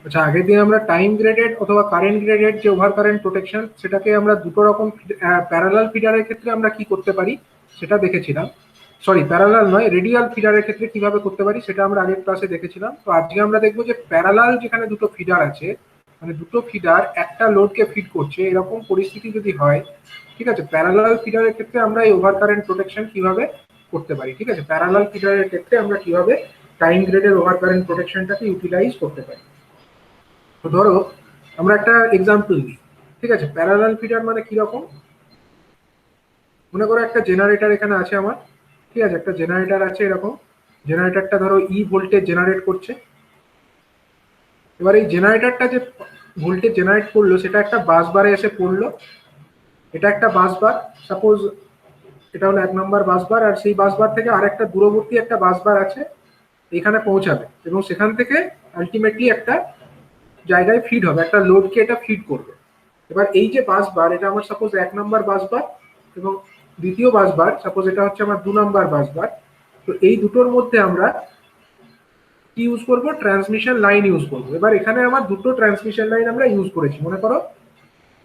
আচ্ছা, আগের দিন আমরা টাইম গ্রেডেড অথবা কারেন্ট গ্রেডেড যে ওভার কারেন্ট প্রোটেকশন, সেটাকে আমরা দুটো রকম প্যারালাল ফিডারের ক্ষেত্রে আমরা কি করতে পারি সেটা দেখেছিলাম। সরি, প্যারালাল নয়, রেডিয়াল ফিডারের ক্ষেত্রে কিভাবে করতে পারি সেটা আমরা আগের ক্লাসে দেখেছিলাম। তো আজকে আমরা দেখবো যে প্যারালাল যেখানে দুটো ফিডার আছে, মানে দুটো ফিডার একটা লোডকে ফিড করছে, এরকম পরিস্থিতি যদি হয়, ঠিক আছে, প্যারালাল ফিডারের ক্ষেত্রে আমরা এই ওভার কারেন্ট প্রোটেকশন কিভাবে করতে পারি। ঠিক আছে, প্যারালাল ফিডারের ক্ষেত্রে আমরা কিভাবে টাইম গ্রেডের ওভার কারেন্ট প্রোটেকশনটাকে ইউটিলাইজ করতে পারি। তো ধরো আমরা একটা এক্সাম্পল দিই। ঠিক আছে, প্যারালাল ফিডার মানে কিরকম, মনে করো একটা জেনারেটর এখানে আছে আমার। ঠিক আছে, একটা জেনারেটর আছে এরকম, জেনারেটরটা ধরো ভোল্টেজ জেনারেট করছে। এবার এই জেনারেটরটা যে ভোল্টেজ জেনারেট করলো সেটা একটা বাস বারে এসে পড়লো। এটা একটা বাস বার, সাপোজ এটা হলো 1 নম্বর বাস বার, আর সেই বাস বার থেকে আরেকটা দূরবর্তী একটা বাস বার আছে, এখানে পৌঁছাবে এবং সেখান থেকে আলটিমেটলি একটা জায়গায় ফিড হবে, একটা লোডকে এটা ফিড করবে। এবার এই যে বাস বার, এটা আমার সাপোজ 1 নম্বর বাস বার, এবং দ্বিতীয় বাস বার সাপোজ এটা হচ্ছে আমার 2 নম্বর বাস বার। তো এই দুটোর মধ্যে আমরা কি ইউজ করবো, ট্রান্সমিশন লাইন ইউজ করবো। এবার এখানে আমার দুটো ট্রান্সমিশন লাইন আমরা ইউজ করেছি, মনে করো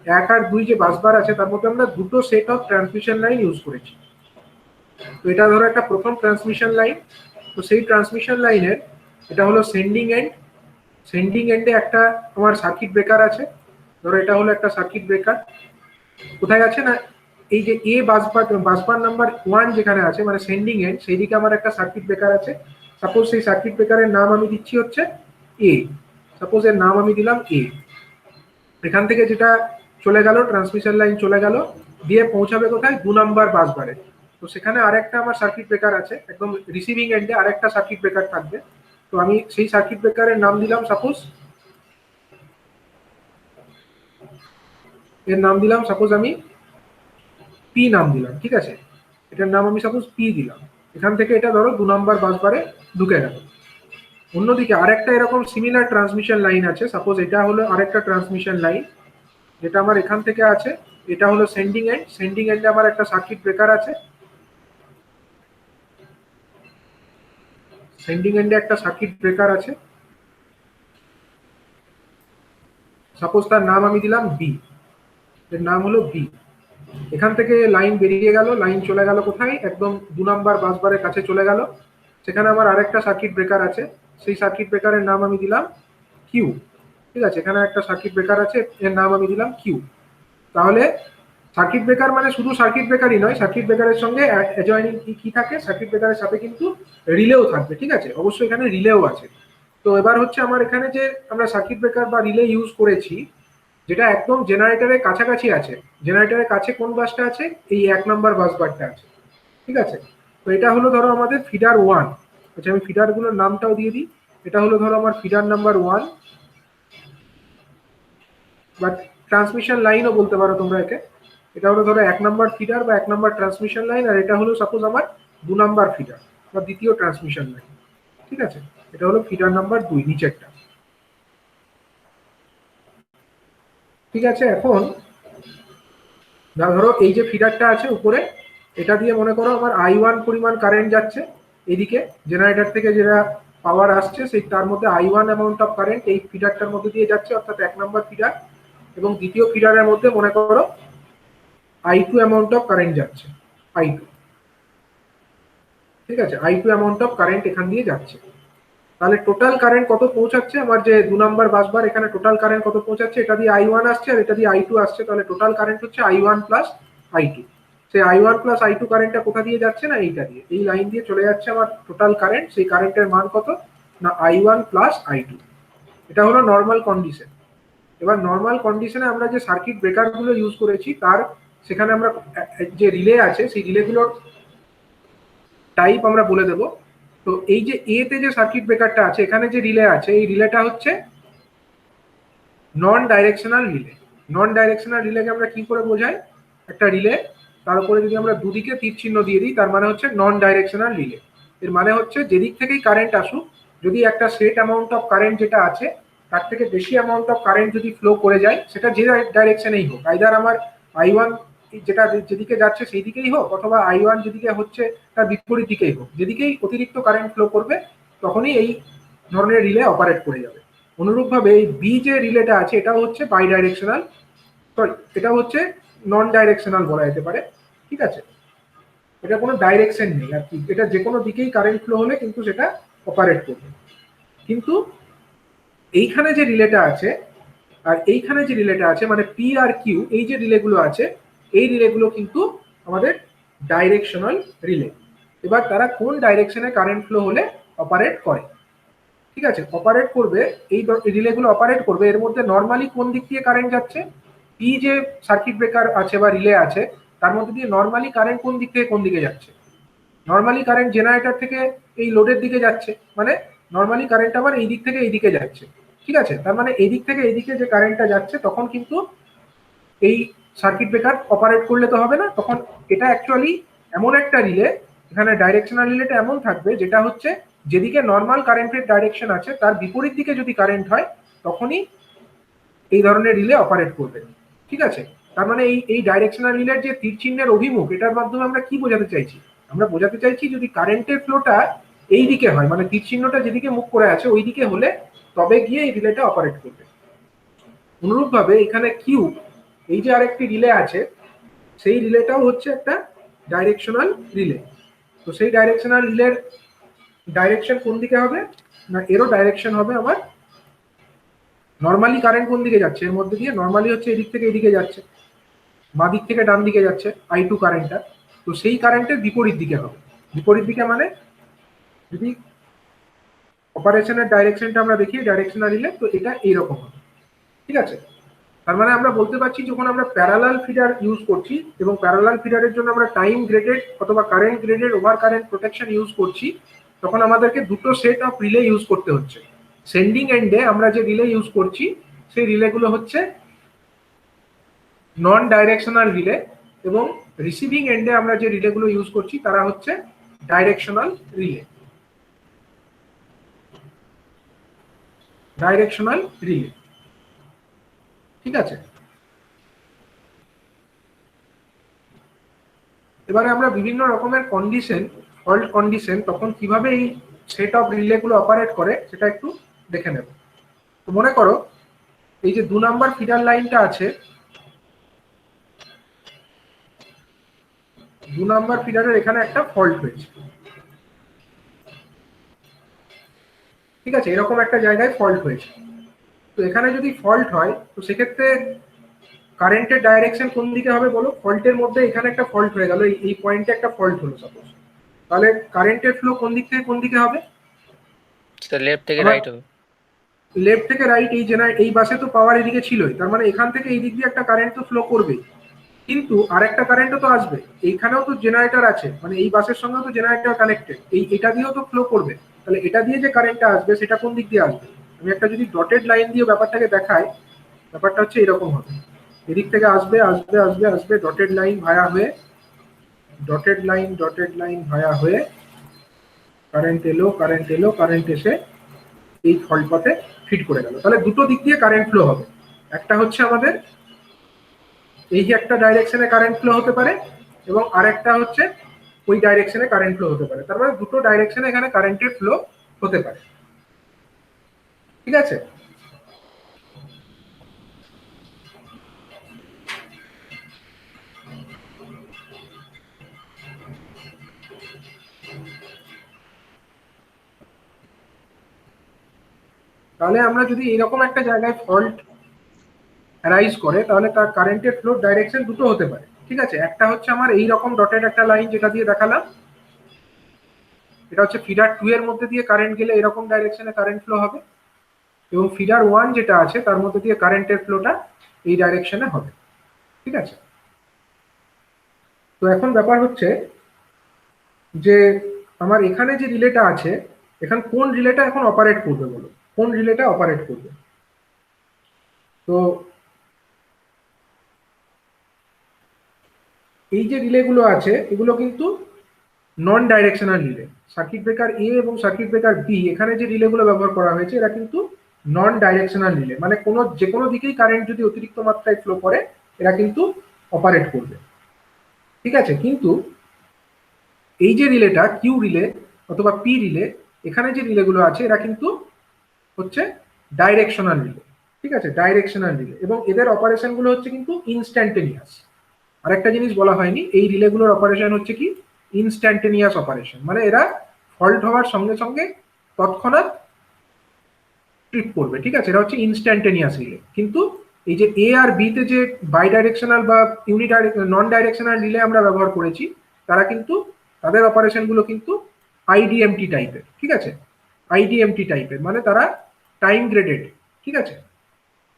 1 আর 2 যে বাস বার আছে তার মধ্যে আমরা দুটো set of transmission line use করেছি। তো এটা ধরো একটা প্রথম ট্রান্সমিশন লাইন। তো সেই ট্রান্সমিশন লাইনের এটা হলো সেন্ডিং এন্ড। সেন্ডিং এন্ডে একটা আমার সার্কিট ব্রেকার আছে, ধরো এটা হলো একটা সার্কিট ব্রেকার। কোথায় আছে না, এই যে এ বাসবার নাম্বার 1 যেখানে আছে মানে সেন্ডিং এন্ড, সেই দিকে আমার একটা সার্কিট ব্রেকার আছে। সাপোজ সেই সার্কিট ব্রেকারের নাম আমি দিচ্ছি হচ্ছে এ, সাপোজ এর নাম আমি দিলাম এ। এখান থেকে যেটা চলে গেল, ট্রান্সমিশন লাইন চলে গেল, দিয়ে পৌঁছাবে কোথায়, 2 নম্বর বাসবারে। তো সেখানে আরেকটা আমার সার্কিট ব্রেকার আছে, একদম রিসিভিং এন্ডে আরেকটা সার্কিট ব্রেকার থাকবে। তো আমি সেই সার্কিট ব্রেকারের নাম দিলাম সাপোজ, এর নাম দিলাম সাপোজ আমি পি নাম দিলাম। ঠিক আছে, এটার নাম আমি সাপোজ পি দিলাম। এখান থেকে এটা ধরো 2 নম্বর বাসবারে ঢুকে গেল। অন্যদিকে আরেকটা এরকম সিমিলার ট্রান্সমিশন লাইন আছে, সাপোজ এটা হলো আরেকটা ট্রান্সমিশন লাইন যেটা আমার এখান থেকে আছে। এটা হলো সেন্ডিং এন্ড, সেন্ডিং এন্ডে আমার একটা সার্কিট ব্রেকার আছে, সেন্ডিং এন্ডে একটা সার্কিট ব্রেকার আছে, সাপোজ তার নাম আমি দিলাম বি, এর নাম হলো বি। এখান থেকে লাইন বেরিয়ে গেল, লাইন চলে গেল কোথায়, একদম 2 নম্বর বাসবারের কাছে চলে গেল। সেখানে আমার আরেকটা সার্কিট ব্রেকার আছে, সেই সার্কিট ব্রেকারের নাম আমি দিলাম কিউ। ঠিক আছে, এখানে একটা সার্কিট ব্রেকার আছে, এর নাম আমি দিলাম কিউ। তাহলে সার্কিট ব্রেকার মানে শুধু সার্কিট ব্রেকারই নয়, সার্কিট ব্রেকারের সঙ্গে অ্যাডজয়েনিং কি থাকে, সার্কিট ব্রেকারের সাথে কিন্তু রিলেও থাকবে। ঠিক আছে, অবশ্যই এখানে রিলেও আছে। তো এবার হচ্ছে আমার এখানে যে আমরা সার্কিট ব্রেকার বা রিলে ইউজ করেছি, যেটা একদম জেনারেটরের কাছাকাছি আছে, জেনারেটরের কাছে কোন বাসটা আছে, এই 1 নম্বর বাস বারটা আছে। ঠিক আছে, তো এটা হলো ধরো আমাদের ফিডার 1। আচ্ছা, আমি ফিডার গুলোর নামটাও দিয়ে দিই। এটা হলো ধরো আমার ফিডার নাম্বার 1, বা ট্রান্সমিশন লাইনও বলতে পারো তোমরা একে। এটা হলো ধরো 1 নম্বর ফিডার বা 1 নম্বর ট্রান্সমিশন লাইন, আর এটা হলো সাপোজ আমার 2 নম্বর ফিডার বা দ্বিতীয় ট্রান্সমিশন লাইন। ঠিক আছে, এটা হলো ফিডার নাম্বার 2 নিচেরটা। ঠিক আছে, এখন ধরো এই যে ফিডারটা আছে উপরে, এটা দিয়ে মনে করো আমার I1 পরিমাণ কারেন্ট যাচ্ছে এদিকে, জেনারেটর থেকে যেটা পাওয়ার আসছে সেই তার মধ্যে I1 অ্যামাউন্ট অফ কারেন্ট এই ফিডারটার মধ্যে দিয়ে যাচ্ছে, অর্থাৎ 1 নম্বর ফিডার। এবং দ্বিতীয় ফিডারের মধ্যে মনে করো I2 অ্যামাউন্ট অফ কারেন্ট যাচ্ছে, I2। ঠিক আছে, I2 অ্যামাউন্ট অফ কারেন্ট এখান দিয়ে যাচ্ছে। তাহলে টোটাল কারেন্ট কত পৌঁছাচ্ছে আমার যে 2 নম্বর বাসবার, এখানে টোটাল কারেন্ট কত পৌঁছাচ্ছে, এটা দিয়ে I1 আসছে আর এটা দিয়ে I2 আসছে, তাহলে টোটাল কারেন্ট হচ্ছে I1 প্লাস I2। সেই I1 প্লাস I2 কারেন্টটা কোথা দিয়ে যাচ্ছে না, এইটা দিয়ে, এই লাইন দিয়ে চলে যাচ্ছে আমার টোটাল কারেন্ট। সেই কারেন্টের মান কত না I1 প্লাস I2। এটা হলো নর্মাল কন্ডিশন। এবার নর্মাল কন্ডিশনে আমরা যে সার্কিট ব্রেকার গুলো ইউজ করেছি, তার সেখানে আমরা যে রিলে আছে সেই রিলেগুলোর টাইপ আমরা বলে দেবো। তো এই যে এ তে যে সার্কিট ব্রেকারটা আছে, এখানে যে রিলে আছে, এই রিলেটা হচ্ছে নন ডাইরেকশনাল রিলে। নন ডাইরেকশনাল রিলেকে আমরা কি করে বোঝাই, একটা রিলে তার উপরে যদি আমরা দুদিকে তীর চিহ্ন দিয়ে দিই, তার মানে হচ্ছে নন ডাইরেকশনাল রিলে। এর মানে হচ্ছে যেদিক থেকেই কারেন্ট আসুক, যদি একটা সেট অ্যামাউন্ট অফ কারেন্ট যেটা আছে তার থেকে বেশি অ্যামাউন্ট অফ কারেন্ট যদি ফ্লো করে যায়, সেটা যে ডাইরেকশনেই হোক, আইদার আমার I1 যেটা যেদিকে যাচ্ছে সেই দিকেই হোক, অথবা I1 যেদিকে হচ্ছে তার বিপরীত দিকেই হোক, যেদিকেই অতিরিক্ত কারেন্ট ফ্লো করবে তখনই এই ধরনের রিলে অপারেট করে যাবে। অনুরূপভাবে এই বি যে রিলেটা আছে এটাও হচ্ছে বাই ডাইরেকশনাল, সরি এটা হচ্ছে নন ডাইরেকশনাল বলা যেতে পারে। ঠিক আছে, এটা কোনো ডাইরেকশন নেই আর কি, এটা যে কোনো দিকেই কারেন্ট ফ্লো হলে কিন্তু সেটা অপারেট করবে। কিন্তু এইখানে যে রিলেটা আছে আর এইখানে যে রিলেটা আছে মানে পি আর কিউ, এই যে রিলেগুলো আছে এই রিলেগুলো কিন্তু আমাদের ডাইরেকশনাল রিলে। এবার তারা কোন ডাইরেকশনে কারেন্ট ফ্লো হলে অপারেট করে, ঠিক আছে, অপারেট করবে, এই রিলেগুলো অপারেট করবে, এর মধ্যে নর্মালি কোন দিক দিয়ে কারেন্ট যাচ্ছে, পি যে সার্কিট ব্রেকার আছে বা রিলে আছে তার মধ্যে দিয়ে নর্মালি কারেন্ট কোন দিক থেকে কোন দিকে যাচ্ছে, নর্মালি কারেন্ট জেনারেটর থেকে এই লোডের দিকে যাচ্ছে, মানে নর্মালি কারেন্ট আবার এই দিক থেকে এই দিকে যাচ্ছে। ঠিক আছে, তার মানে এই দিক থেকে এইদিকে যে কারেন্টটা যাচ্ছে তখন কিন্তু এই সার্কিট ব্রেকার অপারেট করলে তো হবে না, তখন এটা অ্যাকচুয়ালি এমন একটা রিলে, এখানে ডাইরেকশনাল রিলেটা এমন থাকবে যেটা হচ্ছে যেদিকে নর্মাল কারেন্টের ডাইরেকশন আছে তার বিপরীত দিকে যদি কারেন্ট হয় তখনই এই ধরনের রিলে অপারেট করবে। ঠিক আছে, তার মানে এই ডাইরেকশনাল রিলের যে তীর চিহ্নের অভিমুখ, এটার মাধ্যমে আমরা কি বোঝাতে চাইছি, আমরা বোঝাতে চাইছি যদি কারেন্টের ফ্লোটা এই দিকে হয় মানে তীর চিহ্নটা যেদিকে মুখ করে আছে ওই দিকে হলে তবে গিয়ে এই রিলেটা অপারেট করবে। অনুরূপভাবে এখানে কিউ, এই যে আরেকটি রিলে আছে সেই রিলেটাও হচ্ছে একটা ডাইরেকশনাল রিলে। তো সেই ডাইরেকশনাল রিলের ডাইরেকশন কোন দিকে হবে না, এরও ডাইরেকশন হবে আমার নর্মালি কারেন্ট কোন দিকে যাচ্ছে এর মধ্যে দিয়ে, নর্মালি হচ্ছে এদিক থেকে এদিকে যাচ্ছে, বাঁ দিক থেকে ডান দিকে যাচ্ছে I2 কারেন্টটা, তো সেই কারেন্টের বিপরীত দিকে হবে। বিপরীত দিকে মানে যদি অপারেশনের ডাইরেকশনটা আমরা দেখি ডাইরেকশনাল রিলে, তো এটা এইরকম হবে। ঠিক আছে, তার মানে আমরা বলতে পারছি যখন আমরা প্যারালাল ফিডার ইউজ করছি এবং প্যারালাল ফিডারের জন্য আমরা টাইম গ্রেডেড অথবা current graded over current protection use করছি তখন আমাদেরকে দুটো সেট অফ রিলে ইউজ করতে হচ্ছে। সেন্ডিং এন্ডে আমরা যে রিলে ইউজ করছি সেই রিলেগুলো হচ্ছে নন ডাইরেকশনাল রিলে এবং রিসিভিং এন্ডে আমরা যে রিলেগুলো ইউজ করছি তারা হচ্ছে ডাইরেকশনাল রিলে। ডাইরেকশনাল রিলে, ঠিক আছে। এবারে আমরা বিভিন্ন রকমের কন্ডিশন, ফল্ট কন্ডিশন, তখন কিভাবে এই সেট অফ রিলেগুলো অপারেট করে সেটা একটু দেখে নেব। তো মনে করো এই যে 2 নাম্বার ফিডার লাইনটা আছে, 2 নাম্বার ফিডারের এখানে একটা ফল্ট হয়েছে। ঠিক আছে, এরকম একটা জায়গায় ফল্ট হয়েছে। তো এখানে যদি ফল্ট হয় তো সেক্ষেত্রে কারেন্টের ডাইরেকশন কোন দিকে হবে বলো, ফল্টের মধ্যে এখানে একটা ফল্ট হয়ে গেল, এই পয়েন্টে একটা ফল্ট হলো সাপোজ, তাহলে কারেন্টের ফ্লো কোন দিক থেকে কোন দিকে হবে, লেফট থেকে রাইট হবে। লেফট থেকে রাইট, এই বাসে তো পাওয়ার এদিকে ছিলই, তার মানে এখান থেকে এই দিক দিয়ে একটা কারেন্ট তো ফ্লো করবেই, কিন্তু আরেকটা কারেন্টও তো আসবে, এইখানেও তো জেনারেটর আছে, মানে এই বাসের সঙ্গেও তো জেনারেটর কানেক্টেড, এটা দিয়েও তো ফ্লো করবে, তাহলে এটা দিয়ে যে কারেন্টটা আসবে সেটা কোন দিক দিয়ে আসবে, আমি একটা যদি ডটেড লাইন দিয়ে ব্যাপারটাকে দেখাই, ব্যাপারটা হচ্ছে এরকম হবে, এদিক থেকে আসবে আসবে আসবে আসবে ডটেড লাইন ভায়া হয়ে, ডটেড লাইন ভায়া হয়ে কারেন্ট এলো কারেন্ট এলো, কারেন্ট এসে এই ফল্ট পথে ফিট করে গেল। তাহলে দুটো দিক দিয়ে কারেন্ট ফ্লো হবে, একটা হচ্ছে আমাদের এই যে একটা ডাইরেকশনে কারেন্ট ফ্লো হতে পারে এবং আরেকটা হচ্ছে ওই ডাইরেকশনে কারেন্ট ফ্লো হতে পারে, তার মানে দুটো ডাইরেকশনে এখানে কারেন্টের ফ্লো হতে পারে। ঠিক আছে, তাহলে আমরা যদি এরকম একটা জায়গায় ফল্ট অ্যারাইজ করে তাহলে তার কারেন্টের ফ্লো ডাইরেকশন দুটো হতে পারে। ঠিক আছে, একটা হচ্ছে আমার এই রকম ডটেড একটা লাইন যেটা দিয়ে দেখালাম, এটা হচ্ছে ফিডার 2 এর মধ্যে দিয়ে কারেন্ট গেলে এরকম ডাইরেকশনে কারেন্ট ফ্লো হবে, এবং ফিডার 1 যেটা আছে তার মধ্যে দিয়ে কারেন্টের ফ্লোটা এই ডাইরেকশনে হবে। ঠিক আছে, তো এখন ব্যাপার হচ্ছে যে আমার এখানে যে রিলেটা আছে, এখানে কোন রিলেটা এখন অপারেট করবে বলো, কোন রিলেটা অপারেট করবে, তো এই যে রিলেগুলো আছে এগুলো কিন্তু নন ডাইরেকশনাল রিলে, সার্কিট ব্রেকার এ এবং সার্কিট ব্রেকার বি এখানে যে রিলেগুলো ব্যবহার করা হয়েছে এরা কিন্তু নন ডাইরেকশনাল রিলে, মানে যে কোনো দিকেই কারেন্ট যদি অতিরিক্ত মাত্রায় ফ্লো করে এরা কিন্তু অপারেট করবে। ঠিক আছে, কিন্তু এই যে রিলেটা কিউ রিলে অথবা পি রিলে, এখানে যে রিলেগুলো আছে এরা কিন্তু হচ্ছে ডাইরেকশনাল রিলে, ঠিক আছে, ডাইরেকশনাল রিলে, এবং এদের অপারেশন গুলো হচ্ছে কিন্তু ইনস্ট্যান্টেনিয়াস। আরেকটা জিনিস বলা হয়নি, এই রিলেগুলোর অপারেশন হচ্ছে কি ইনস্ট্যান্টেনিয়াস অপারেশন, মানে এরা ফল্ট হওয়ার সঙ্গে সঙ্গে তৎক্ষণাৎ ট্রিপ করবে, ঠিক আছে, এটা হচ্ছে ইনস্ট্যান্টেনিয়াস রিলে। কিন্তু এই যে এ আর বি তে যে বাই ডাইরেকশনাল বা নন ডাইরেকশনাল রিলে আমরা ব্যবহার করেছি, তারা কিন্তু তাদের অপারেশন গুলো কিন্তু আইডিএমটি টাইপের, ঠিক আছে, আইডিএমটি টাইপের, মানে তারা টাইম গ্রেডেড, ঠিক আছে,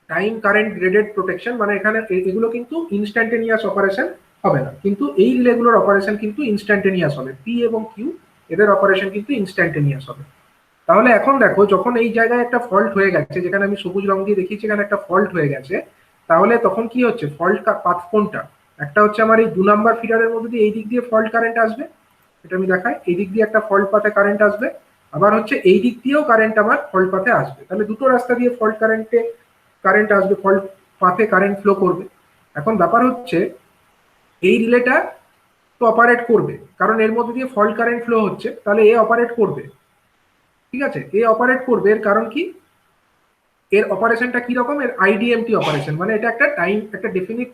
টাইম কারেন্ট গ্রেডেড প্রোটেকশন, মানে এখানে এগুলো কিন্তু ইনস্ট্যান্টেনিয়াস অপারেশন হবে না, কিন্তু এই রিলেগুলোর অপারেশন কিন্তু ইনস্ট্যান্টেনিয়াস হবে, পি এবং কিউ এদের অপারেশন কিন্তু ইনস্ট্যান্টেনিয়াস হবে। তাহলে এখন দেখো, যখন এই জায়গায় একটা ফল্ট হয়ে গেছে, যেখানে আমি সবুজ রং দিয়ে দেখিয়েছি এখানে একটা ফল্ট হয়ে গেছে, তাহলে তখন কি হচ্ছে, ফল্ট পাথ কোনটা, একটা হচ্ছে আমার এই 2 নাম্বার ফিডারের মধ্যে দিয়ে এই দিক দিয়ে ফল্ট কারেন্ট আসবে, এটা আমি দেখাই, এই দিক দিয়ে একটা ফল্ট পাথে কারেন্ট আসবে, আবার হচ্ছে এই দিক দিয়েও কারেন্ট আমার ফল্ট পাথে আসবে, তাহলে দুটো রাস্তা দিয়ে ফল্ট কারেন্ট আসবে, ফল্ট পাথে কারেন্ট ফ্লো করবে। এখন ব্যাপার হচ্ছে এই রিলেটা তো অপারেট করবে, কারণ এর মধ্যে দিয়ে ফল্ট কারেন্ট ফ্লো হচ্ছে, তাহলে এ অপারেট করবে, ঠিক আছে, এ অপারেট করবে, এর কারণ কি, এর অপারেশনটা কি রকম, এর আইডিএমটি অপারেশন, মানে এটা একটা টাইম, একটা ডেফিনিট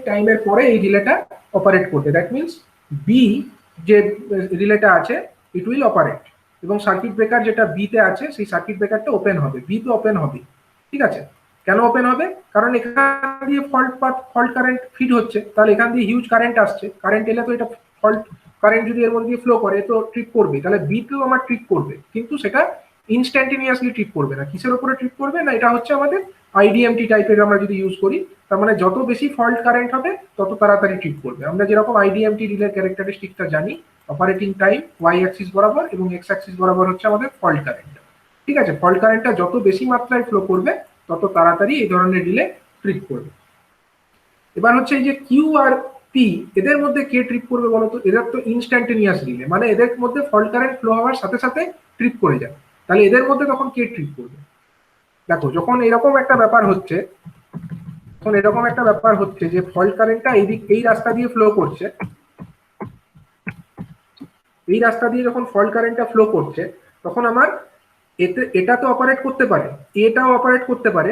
টাইমের পরে এই রিলেটা অপারেট করবে, দ্যাট মিনস বি যে রিলেটা আছে ইট উইল অপারেট, এবং সার্কিট ব্রেকার যেটা বি তে আছে সেই সার্কিট ব্রেকারটা ওপেন হবে, বি তে ওপেন হবে, ঠিক আছে। কেন ওপেন হবে, কারণ এখান দিয়ে ফল্ট কারেন্ট ফিড হচ্ছে, তাহলে এখান দিয়ে হিউজ কারেন্ট আসছে, কারেন্ট এলে তো এটা ফল্ট কারেন্ট যদি এর মধ্যে দিয়ে ফ্লো করে তো ট্রিপ করবে, তাহলে বি তেও আমার ট্রিপ করবে, কিন্তু সেটা ইনস্ট্যান্টেনিয়াসলি ট্রিপ করবে না, কিসের উপরে ট্রিপ করবে না, এটা হচ্ছে আমাদের আইডিএমটি টাইপের আমরা যদি ইউজ করি, তার মানে যত বেশি ফল্ট কারেন্ট হবে তত তাড়াতাড়ি ট্রিপ করবে। আমরা যেরকম আইডিএমটি রিলের ক্যারেক্টারিস্টিকটা জানি, অপারেটিং টাইম ওয়াই অ্যাক্সিস বরাবর এবং এক্স অ্যাক্সিস বরাবর হচ্ছে আমাদের ফল্ট কারেন্ট, ঠিক আছে, ফল্ট কারেন্টটা যত বেশি মাত্রায় ফ্লো করবে তত তাড়াতাড়ি এই ধরনের রিলে ট্রিপ করবে। এবার হচ্ছে এই যে কিউ আর পি, এদের মধ্যে কে ট্রিপ করবে বলতো, এদের তো ইনস্ট্যান্টেনিয়াস রিলে, মানে এদের মধ্যে ফল্ট কারেন্ট ফ্লো হওয়ার সাথে সাথে ট্রিপ করে যায়, তাহলে এদের মধ্যে তখন কে ট্রিপ করবে, দেখো যখন এরকম একটা ব্যাপার হচ্ছে, যে ফল্ট কারেন্টটা এই রাস্তা দিয়ে ফ্লো করছে, এই রাস্তা দিয়ে যখন ফল্ট কারেন্টটা ফ্লো করছে, তখন আমার এটা তো অপারেট করতে পারে, এটাও অপারেট করতে পারে,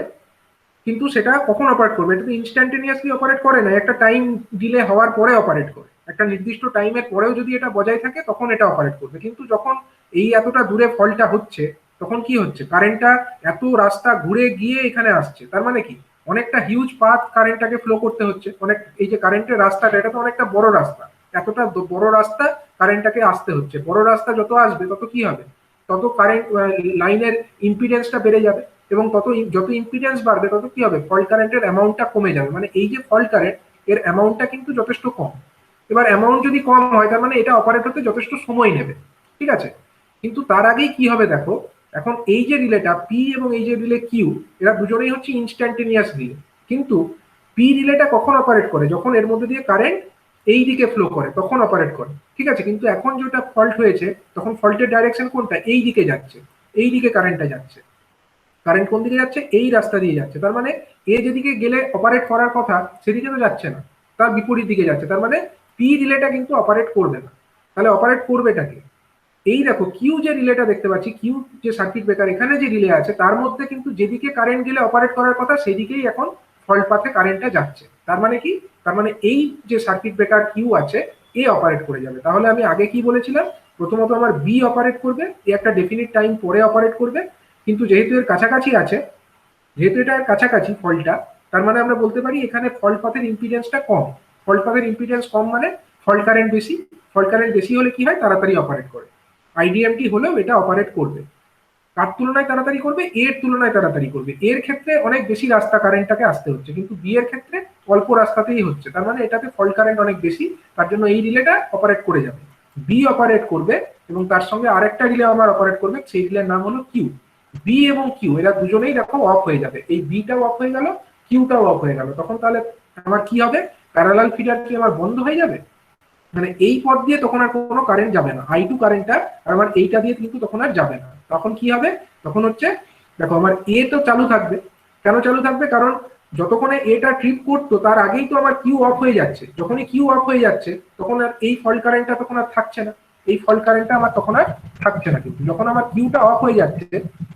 কিন্তু সেটা কখন অপারেট করবে, এটা তো ইনস্ট্যান্টেনিয়াসলি অপারেট করে না, একটা টাইম ডিলে হওয়ার পরে অপারেট করে, একটা নির্দিষ্ট টাইমের পরেও যদি এটা বজায় থাকে তখন এটা অপারেট করবে। কিন্তু যখন এই এতটা দূরে ফলটা হচ্ছে, তখন কি হচ্ছে, কারেন্টটা এত রাস্তা ঘুরে গিয়ে এখানে আসছে, তার মানে কি অনেকটা হিউজ পাথ কারেন্টটাকে ফ্লো করতে হচ্ছে, অনেক, এই যে কারেন্টের রাস্তাটা এটা তো অনেকটা বড় রাস্তা, এতটা বড় রাস্তা কারেন্টটাকে আসতে হচ্ছে, বড় রাস্তা যত আসবে তত কি হবে, তত কারেন্ট লাইনের ইম্পিডেন্সটা বেড়ে যাবে, এবং যত ইম্পিডেন্স বাড়বে তত কি হবে, ফল্ট কারেন্টের অ্যামাউন্টটা কমে যাবে, মানে এই যে ফল্ট কারেন্ট এর অ্যামাউন্টটা কিন্তু যথেষ্ট কম। এবার অ্যামাউন্ট যদি কম হয় তার মানে এটা অপারেট হতে যথেষ্ট সময় নেবে, ঠিক আছে, কিন্তু তার আগেই কি হবে দেখো, এখন এই যে রিলেটা পি এবং এই যে রিলে কিউ, এরা দুজনেই হচ্ছে ইনস্ট্যান্টেনিয়াস রিলে, কিন্তু পি রিলেটা কখন অপারেট করে, যখন এর মধ্যে দিয়ে কারেন্ট এই দিকে ফ্লো করে তখন অপারেট করে, ঠিক আছে, কিন্তু এখন যেটা ফল্ট হয়েছে তখন ফল্টের ডাইরেকশন কোনটা, এই দিকে যাচ্ছে, এই দিকে কারেন্টটা যাচ্ছে, কারেন্ট কোন দিকে যাচ্ছে, এই রাস্তা দিয়ে যাচ্ছে, তার মানে এ যেদিকে গেলে অপারেট করার কথা সেদিকে তো যাচ্ছে না, তার বিপরীত দিকে যাচ্ছে, তার মানে পি রিলেটা কিন্তু অপারেট করবে না, তাহলে অপারেট করবেটাকে, এই দেখো কিউ যে রিলেটা দেখতে পাচ্ছি, কিউ যে সার্কিট ব্রেকার এখানে যে রিলে আছে তার মধ্যে কিন্তু যেদিকে কারেন্ট গেলে অপারেট করার কথা সেদিকেই এখন ফল্ট পাথে কারেন্টটা যাচ্ছে, তার মানে কি, তার মানে এই যে সার্কিট ব্রেকার কিউ আছে এ অপারেট করে যাবে। তাহলে আমি আগে কি বলেছিলাম, প্রথমত আমার বি অপারেট করবে, এ একটা ডেফিনিট টাইম পরে অপারেট করবে, কিন্তু যেহেতু এর কাছাকাছি আছে, যেহেতু এটার কাছাকাছি ফল্টটা, তার মানে আমরা বলতে পারি এখানে ফল্ট পাথের ইম্পিডেন্সটা কম, ফল্ট পাথের ইম্পিডেন্স কম মানে ফল্ট কারেন্ট বেশি, ফল্ট কারেন্ট বেশি হলে কি হয়, তাড়াতাড়ি অপারেট করে, আইডিএমটি হলেও এটা অপারেট করবে, কার তুলনায় তাড়াতাড়ি করবে, এর তুলনায় তাড়াতাড়ি করবে, এর ক্ষেত্রে অনেক বেশি রাস্তা কারেন্টটাকে আসতে হচ্ছে, কিন্তু বি এর ক্ষেত্রে অল্প রাস্তাতেই হচ্ছে, তার মানে এটাতে ফল্ট কারেন্ট অনেক বেশি, তার জন্য এই রিলেটা অপারেট করে যাবে, বি অপারেট করবে, এবং তার সঙ্গে আরেকটা রিলে আমার অপারেট করবে, সেই রিলের নাম হলো কিউ, বি এবং কিউ এরা দুজনেই দেখো অফ হয়ে যাবে, এই বিটাও অফ হয়ে গেল, কিউটাও অফ হয়ে গেল, তখন তাহলে আমার কি হবে, প্যারালাল ফিডার কি আমার বন্ধ হয়ে যাবে, মানে এই পথ দিয়ে তখন আর কোনো কারেন্ট যাবে না, আই টু কারেন্টটা আর আমার এইটা দিয়ে কিন্তু তখন আর যাবে না, তখন কি হবে, তখন হচ্ছে দেখো আমার এ তো চালু থাকবে, কেন চালু থাকবে, কারণ যতক্ষণে এটা ট্রিপ করতো তার আগেই তো আমার কিউ অফ হয়ে যাচ্ছে, যখনই কিউ অফ হয়ে যাচ্ছে তখন আর এই ফল্ট কারেন্টটা তখন আর থাকছে না, এই ফল্ট কারেন্টটা আমার তখন আর থাকছে না। কিন্তু যখন আমার কিউটা অফ হয়ে যাচ্ছে,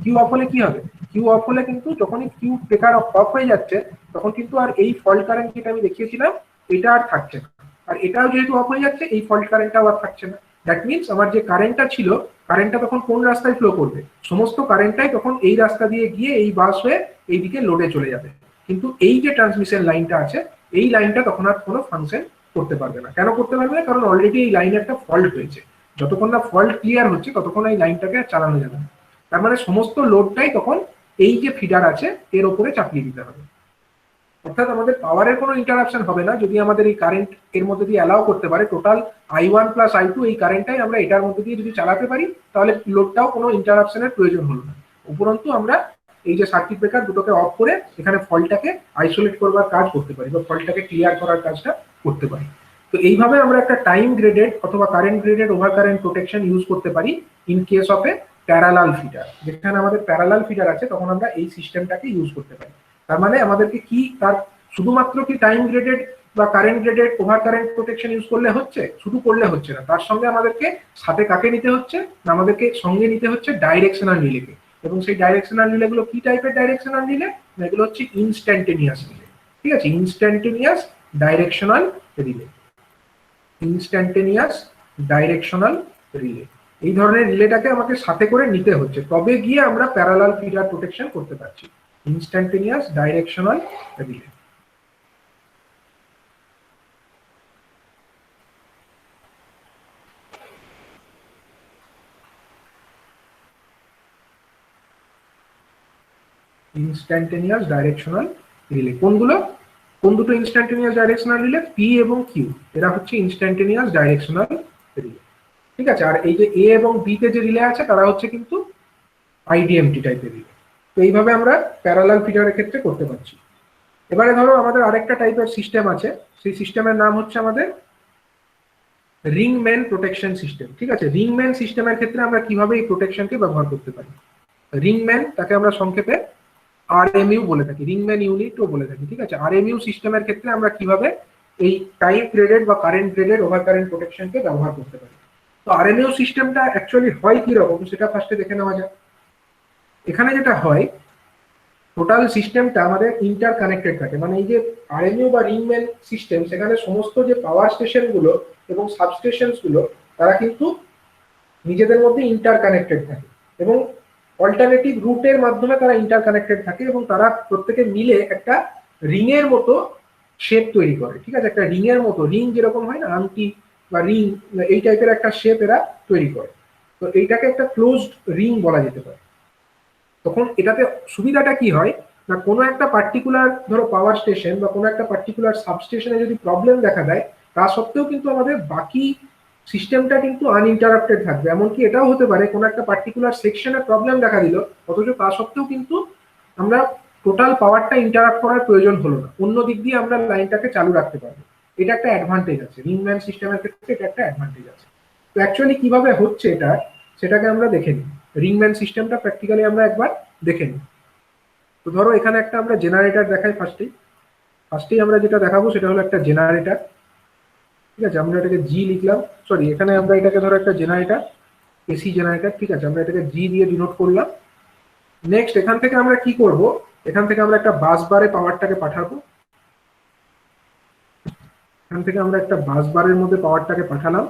কিউ অফ হলে কি হবে, কিউ অফ হলে কিন্তু যখনই কিউ ব্রেকার অফ হয়ে যাচ্ছে তখন কিন্তু আর এই ফল্ট কারেন্ট যেটা আমি দেখিয়েছিলাম এটা আর থাকছে না। আর এটাও যেহেতু অফ হয়ে যাচ্ছে এই ফল্ট কারেন্টটাও আর থাকছে না। দ্যাট মিনস আমার যে কারেন্টটা ছিল, কারেন্টটা তখন কোন রাস্তায় ফ্লো করবে, সমস্ত কারেন্টটাই তখন এই রাস্তা দিয়ে গিয়ে এই বাস হয়ে এইদিকে লোডে চলে যাবে। কিন্তু এই যে ট্রান্সমিশন লাইনটা আছে এই লাইনটা তখন আর কোনো ফাংশন করতে পারবে না। কেন করতে পারবে না? কারণ অলরেডি এই লাইনে একটা ফল্ট হয়েছে। যতক্ষণ না ফল্ট ক্লিয়ার হচ্ছে ততক্ষণ এই লাইনটাকে চালানো যাবে না। তার মানে সমস্ত লোডটাই তখন এই যে ফিডার আছে এর উপরে চাপিয়ে দিতে হবে। অর্থাৎ আমাদের পাওয়ারের কোনো ইন্টারাপশন হবে না যদি আমাদের এই কারেন্ট এর মধ্যে দিয়ে অ্যালাউ করতে পারে। টোটাল I1 প্লাস I2 এই কারেন্টটাই আমরা এটার মধ্যে দিয়ে যদি চালাতে পারি তাহলে লোডটাও কোনো ইন্টারাপশনের প্রয়োজন হলো না। উপরন্তু আমরা এই যে সার্কিট ব্রেকার দুটোকে অফ করে এখানে ফল্টটাকে আইসোলেট করবার কাজ করতে পারি বা ফল্টটাকে ক্লিয়ার করার কাজটা করতে পারি। তো এইভাবে আমরা একটা টাইম গ্রেডেড অথবা current graded over current protection use করতে পারি in case of A parallel feeder. যেখানে আমাদের প্যারালাল ফিডার আছে তখন আমরা এই সিস্টেমটাকে ইউজ করতে পারি। তার মানে আমাদেরকে কি তার শুধুমাত্র কি টাইম গ্রেডেড বা current graded over current protection use করলে হচ্ছে? শুধু করলে হচ্ছে না, তার সঙ্গে আমাদেরকে সাথে কাকে নিতে হচ্ছে না, আমাদেরকে সঙ্গে নিতে হচ্ছে ডাইরেকশনাল রিলেকে। এবং সেই ডাইরেকশনাল রিলে গুলো কি টাইপের ডাইরেকশনাল রিলে? এগুলো হচ্ছে ইনস্ট্যান্টেনিয়াস রিলে। ঠিক আছে, instantaneous directional relay, instantaneous directional relay. এই ধরনের রিলেটাকে আমাকে সাথে করে নিতে হচ্ছে, তবে গিয়ে আমরা প্যারালাল ফিডার প্রোটেকশন করতে পারছি। Instantaneous directional relay. Instantaneous directional relay কোনগুলো? কোন দুটো ইনস্ট্যান্টেনিয়াস ডাইরেকশনাল রিলে? পি এবং কিউ, এরা হচ্ছে ইনস্ট্যান্টেনিয়াস ডাইরেকশনাল রিলে। ঠিক আছে, আর এই যে এ এবং বি তে যে রিলে আছে তারা হচ্ছে কিন্তু আইডিএমটি টাইপের রিলে। তো এইভাবে আমরা প্যারালাল ফিডারের ক্ষেত্রে করতে পারছি। এবারে ধরো আমাদের আরেকটা টাইপের সিস্টেম আছে, সেই সিস্টেমের নাম হচ্ছে আমাদের রিংম্যান প্রোটেকশন সিস্টেম। ঠিক আছে, রিংম্যান সিস্টেমের ক্ষেত্রে আমরা কিভাবে এই প্রোটেকশনকে ব্যবহার করতে পারি? রিংম্যান, তাকে আমরা সংক্ষেপে আরএমইউ বলে থাকি, রিংম্যান ইউনিটও বলে থাকি। ঠিক আছে, আরএমইউ সিস্টেমের ক্ষেত্রে আমরা কিভাবে এই টাইম গ্রেডেড বা কারেন্ট গ্রেডেড ওভার কারেন্ট প্রোটেকশনকে ব্যবহার করতে পারি? তো আরএমইউ সিস্টেমটা অ্যাকচুয়ালি হয় কি রকম সেটা ফার্স্টে দেখে নেওয়া যাক। এখানে যেটা হয়, টোটাল সিস্টেমটা আমাদের ইন্টার কানেক্টেড থাকে। মানে এই যে আরএমইউ বা রিংম্যান সিস্টেম, সেখানে সমস্ত যে পাওয়ার স্টেশন গুলো এবং সাবস্টেশন গুলো তারা কিন্তু নিজেদের মধ্যে ইন্টার কানেক্টেড থাকে এবং অল্টারনেটিভ রুটের মাধ্যমে তারা ইন্টার কানেক্টেড থাকে এবং তারা প্রত্যেকে মিলে একটা রিং এর মতো শেপ তৈরি করে। ঠিক আছে, একটা রিং এর মতো, রিং যেরকম হয় না, আংটি বা রিং, এই টাইপের একটা শেপ এরা তৈরি করে। তো এইটাকে একটা ক্লোজড রিং বলা যেতে পারে। তখন এটাতে সুবিধাটা কি হয় না, কোনো একটা পার্টিকুলার ধরো পাওয়ার স্টেশন বা কোনো একটা পার্টিকুলার সাবস্টেশনে যদি প্রবলেম দেখা দেয়, তা সত্ত্বেও কিন্তু আমাদের বাকি সিস্টেমটা কিন্তু আনইন্টারাপ্টেড থাকবে। এমনকি এটাও হতে পারে কোনো একটা পার্টিকুলার সেকশনে প্রবলেম দেখা দিল, অথচ তা সত্ত্বেও কিন্তু আমরা টোটাল পাওয়ারটা ইন্টারাপ্ট করার প্রয়োজন হলো না, অন্য দিক দিয়ে আমরা লাইনটাকে চালু রাখতে পারবো। এটা একটা অ্যাডভান্টেজ আছে রিংম্যান সিস্টেমের ক্ষেত্রে, এটা একটা অ্যাডভান্টেজ আছে। তো অ্যাকচুয়ালি কিভাবে হচ্ছে এটা, সেটাকে আমরা দেখে নিই। রিংম্যান সিস্টেমটা প্র্যাকটিক্যালি আমরা একবার দেখে নিই। তো ধরো এখানে একটা আমরা জেনারেটর দেখাই। ফার্স্টেই আমরা যেটা দেখাবো সেটা হলো একটা জেনারেটর। ঠিক আছে, আমরা এটাকে জি লিখলাম, সরি এখানে আমরা এটাকে ধরো একটা জেনারেটর, এসি জেনারেটর। ঠিক আছে, আমরা এটাকে জি দিয়ে ডিনোট করলাম। নেক্সট এখান থেকে আমরা কি করব, এখান থেকে আমরা একটা বাস বারে পাওয়ারটাকে পাঠাবো। এখান থেকে আমরা একটা বাস বারের মধ্যে পাওয়ারটাকে পাঠালাম।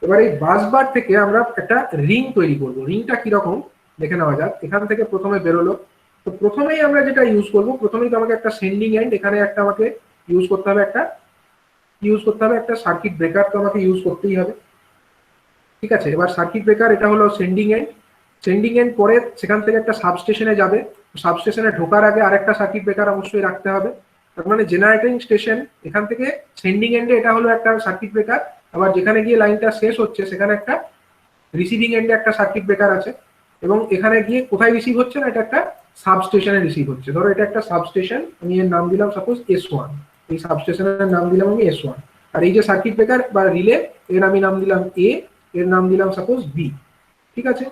এবার এই বাস বার থেকে আমরা একটা রিং তৈরি করব। রিংটা কিরকম দেখে নেওয়া যাক। এখান থেকে প্রথমে বেরোলো, তো প্রথমেই আমরা যেটা ইউজ করব, প্রথমেই তো আমাকে একটা সেন্ডিং এন্ড, এখানে একটা আমাকে ইউজ করতে হবে একটা সার্কিট ব্রেকার, তো আমাকে ইউজ করতেই হবে। ঠিক আছে, এবার সার্কিট ব্রেকার এটা হলো সেন্ডিং এন্ড পরে সেখান থেকে একটা সাবস্টেশনে যাবে, সাবস্টেশনে ঢোকার আগে আরেকটা সার্কিট ব্রেকার অবশ্যই রাখতে হবে। তার মানে জেনারেটিং স্টেশন এখান থেকে সেন্ডিং এন্ডে এটা হলো একটা সার্কিট ব্রেকার, আবার যেখানে গিয়ে লাইনটা শেষ হচ্ছে সেখানে একটা রিসিভিং এন্ডে একটা সার্কিট ব্রেকার আছে, এবং এখানে গিয়ে কোথায় রিসিভ হচ্ছে না, এটা একটা সাবস্টেশনে রিসিভ হচ্ছে। ধরো এটা একটা সাবস্টেশন, আমি এর নাম দিলাম সাপোজ S1, এই সাবস্টেশনের নাম দিলাম আমি S1। আর এই যে সার্কিট ব্রেকার বা রিলে, এর আমি নাম দিলাম A, এর নাম দিলাম সাপোজ B। ঠিক আছে,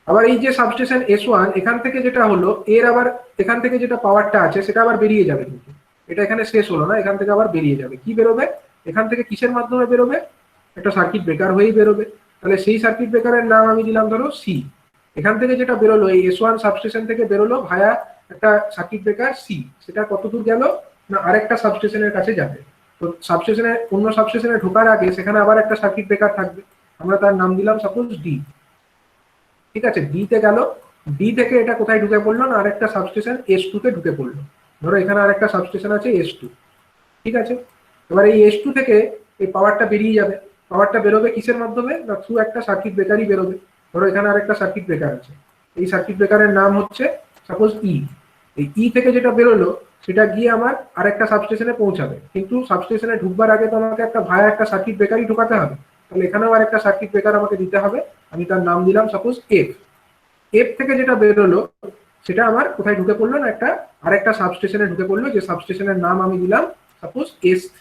আবার এই যে সাবস্টেশন S1, এখান থেকে যেটা হলো এর আবার এখান থেকে যেটা পাওয়ারটা আছে সেটা আবার বেরিয়ে যাবে, কিন্তু এটা এখানে শেষ হলো না, এখান থেকে আবার বেরিয়ে যাবে। কি বেরোবে এখান থেকে, কিসের মাধ্যমে বেরোবে? একটা সার্কিট ব্রেকার হয়েই বেরোবে। তাহলে সেই সার্কিট ব্রেকারের নাম আমি দিলাম ধরো সি। এখান থেকে যেটা বেরোলো এই S1 সাবস্টেশন থেকে বেরোলো ভায়া একটা সার্কিট ব্রেকার সি, সেটা কত দূর গেল না আরেকটা সাবস্টেশনের কাছে যাবে। তো সাবস্টেশনে অন্য সাবস্টেশনে ঢোকার আগে সেখানে আবার একটা সার্কিট ব্রেকার থাকবে, আমরা তার নাম দিলাম সাপোজ ডি। ঠিক আছে, ডি তে গেল, ডি থেকে এটা কোথায় ঢুকে পড়লো না আরেকটা সাবস্টেশন S2 তে ঢুকে পড়লো। ধরো এখানে আরেকটা সাবস্টেশন আছে S2। ঠিক আছে, এবার এই S2 থেকে এই পাওয়ারটা বেরিয়ে যাবে। পাওয়ারটা বেরোবে কিসের মাধ্যমে না থ্রু একটা সার্কিট ব্রেকারই বেরোবে। ধরো এখানে আরেকটা সার্কিট ব্রেকার আছে, এই সার্কিট ব্রেকারের নাম হচ্ছে সাপোজ ই। এই ই থেকে যেটা বেরোলো সেটা গিয়ে আমার আরেকটা সাবস্টেশনে পৌঁছাবে, কিন্তু সাবস্টেশনে ঢুকবার আগে তো আমাকে একটা ভায়া একটা সার্কিট ব্রেকারই ঢোকাতে হবে। তাহলে এখানেও আরেকটা সার্কিট ব্রেকার আমাকে দিতে হবে, আমি তার নাম দিলাম সাপোজ এফ। এফ থেকে যেটা বেরোলো সেটা আমার কোথায় ঢুকে পড়লো না একটা আরেকটা সাবস্টেশনে ঢুকে পড়লো, যে সাবস্টেশনের নাম আমি দিলাম সাপোজ S3,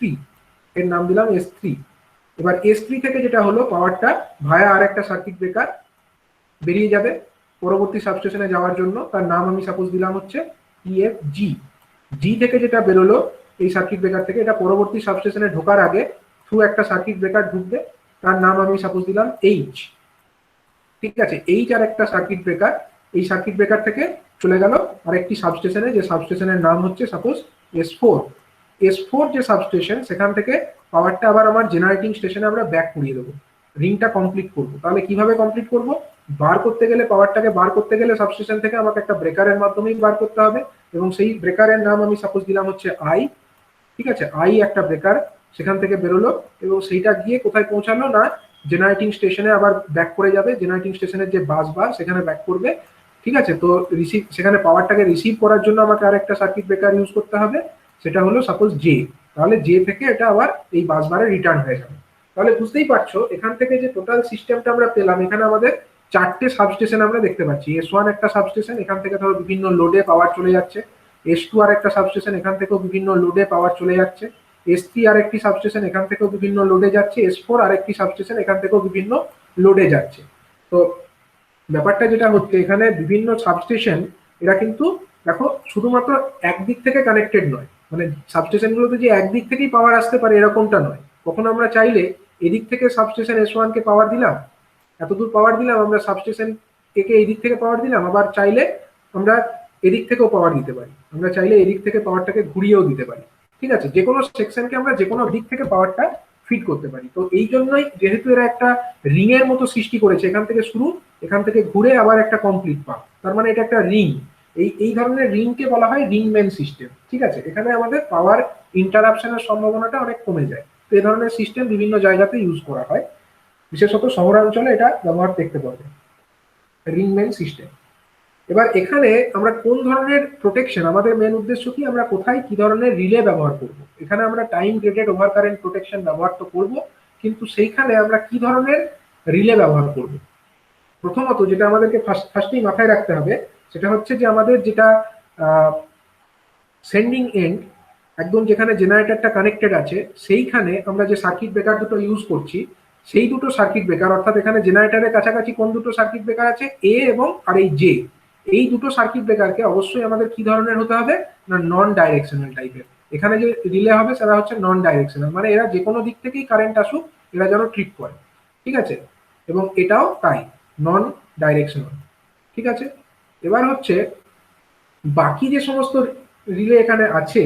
এর নাম দিলাম S3। এবার S3 থেকে যেটা হলো পাওয়ারটা ভায়া আরেকটা সার্কিট ব্রেকার বেরিয়ে যাবে পরবর্তী সাবস্টেশনে যাওয়ার জন্য, তার নাম আমি সাপোজ দিলাম হচ্ছে EFG। জি থেকে যেটা বেরোলো এই সার্কিট ব্রেকার থেকে, এটা পরবর্তী সাবস্টেশনে ঢোকার আগে থ্রু একটা সার্কিট ব্রেকার ঢুকবে, তার নাম আমি সাপোজ দিলাম এইচ। ঠিক আছে, এইচ আর একটা সার্কিট ব্রেকার, এই সার্কিট ব্রেকার থেকে চলে গেল আরেকটি সাবস্টেশনে, যে সাবস্টেশনের নাম হচ্ছে সাপোজ S4। S4 যে সাবস্টেশন সেখান থেকে পাওয়ারটা আবার আমার জেনারেটিং স্টেশনে আমরা ব্যাক করিয়ে দেবো, রিংটা কমপ্লিট করবো। তাহলে কিভাবে কমপ্লিট করব, বার করতে গেলে পাওয়ারটাকে বার করতে গেলে সাবস্টেশন থেকে আমাকে একটা ব্রেকারের মাধ্যমেই বার করতে হবে, এবং সেই ব্রেকারের নাম আমি সাপোজ দিলাম হচ্ছে আই। ঠিক আছে, আই একটা ব্রেকার সেখান থেকে বেরোলো এবং সেইটা গিয়ে কোথায় পৌঁছালো না জেনারেটিং স্টেশনে আবার ব্যাক করে যাবে, জেনারেটিং স্টেশনের যে বাস বার সেখানে ব্যাক করবে। ঠিক আছে, তো রিসিভ সেখানে পাওয়ারটাকে রিসিভ করার জন্য আমাকে আরেকটা সার্কিট ব্রেকার ইউজ করতে হবে, সেটা হলো সাপোজ জে। তাহলে জে থেকে এটা আবার এই বাস বারে রিটার্ন হয়ে যাবে। তাহলে বুঝতেই পারছো এখান থেকে যে টোটাল সিস্টেমটা আমরা পেলাম, এখানে আমাদের চারটে সাবস্টেশন আমরা দেখতে পাচ্ছি। S1 একটা সাবস্টেশন, এখান থেকে ধরো বিভিন্ন লোডে পাওয়ার চলে যাচ্ছে। S2 আর একটা সাবস্টেশন, এখান থেকেও বিভিন্ন লোডে পাওয়ার চলে যাচ্ছে। S3 আর একটি সাবস্টেশন, এখান থেকেও বিভিন্ন লোডে যাচ্ছে। S4 আর একটি সাবস্টেশন, এখান থেকেও বিভিন্ন লোডে যাচ্ছে। তো ব্যাপারটা যেটা হচ্ছে এখানে বিভিন্ন সাবস্টেশন এরা কিন্তু দেখো শুধুমাত্র একদিক থেকে কানেক্টেড নয়, মানে সাবস্টেশনগুলোতে যে একদিক থেকেই পাওয়ার আসতে পারে এরকমটা নয়। কখনো আমরা চাইলে এদিক থেকে সাবস্টেশন S1 কে পাওয়ার দিলাম, এতদূর পাওয়ার দিলাম, আমরা সাবস্টেশন কে এই দিক থেকে পাওয়ার দিলাম, আবার চাইলে আমরা এদিক থেকেও পাওয়ার দিতে পারি, আমরা চাইলে এদিক থেকে পাওয়ারটাকে ঘুরিয়েও দিতে পারি। ঠিক আছে, যে কোনো সেকশনকে আমরা যে কোনো দিক থেকে পাওয়ারটা ফিট করতে পারি। তো এই জন্যই যেহেতু এরা একটা রিং এর মতো সৃষ্টি করেছে, এখান থেকে শুরু, এখান থেকে ঘুরে আবার একটা কমপ্লিট পাথ, তার মানে এটা একটা রিং। এই ধরনের রিংকে বলা হয় রিং মেন সিস্টেম। ঠিক আছে, এখানে আমাদের পাওয়ার ইন্টারাপশনের সম্ভাবনাটা অনেক কমে যায়। তো এই ধরনের সিস্টেম বিভিন্ন জায়গাতে ইউজ করা হয়, বিশেষত শহরাঞ্চলে এটা ব্যবহার দেখতে পাওয়া যায়, রিং মেন সিস্টেম। এবার এখানে আমরা কোন ধরনের প্রোটেকশন, আমাদের মেন উদ্দেশ্য কি, আমরা কোথায় কি ধরনের রিলে ব্যবহার করব। এখানে আমরা time graded over current protection ব্যবহার তো করব, কিন্তু সেইখানে আমরা কি ধরনের রিলে ব্যবহার করব। প্রথমত যেটা আমাদেরকে ফার্স্টেই মাথায় রাখতে হবে সেটা হচ্ছে যে আমাদের যেটা সেন্ডিং এন্ড একদম যেখানে জেনারেটরটা কানেক্টেড আছে সেইখানে আমরা যে সার্কিট ব্রেকার দুটো ইউজ করছি, সেই দুটো সার্কিট ব্রেকার, অর্থাৎ এখানে জেনারেটরের কাছাকাছি কোন দুটো সার্কিট ব্রেকার আছে, এ এবং আর এই জে, এই দুটো সার্কিট ব্রেকারকে অবশ্যই আমাদের কি ধরনের হতে হবে না নন ডাইরেকশনাল টাইপের। এখানে যে রিলে হবে সেটা হচ্ছে নন ডাইরেকশনাল, মানে এরা যে কোনো দিক থেকেই কারেন্ট আসুক এরা যেন ট্রিপ করে। ঠিক আছে, এবং এটাও তাই নন ডাইরেকশনাল। ঠিক আছে, এবার হচ্ছে বাকি যে সমস্ত রিলে এখানে আছে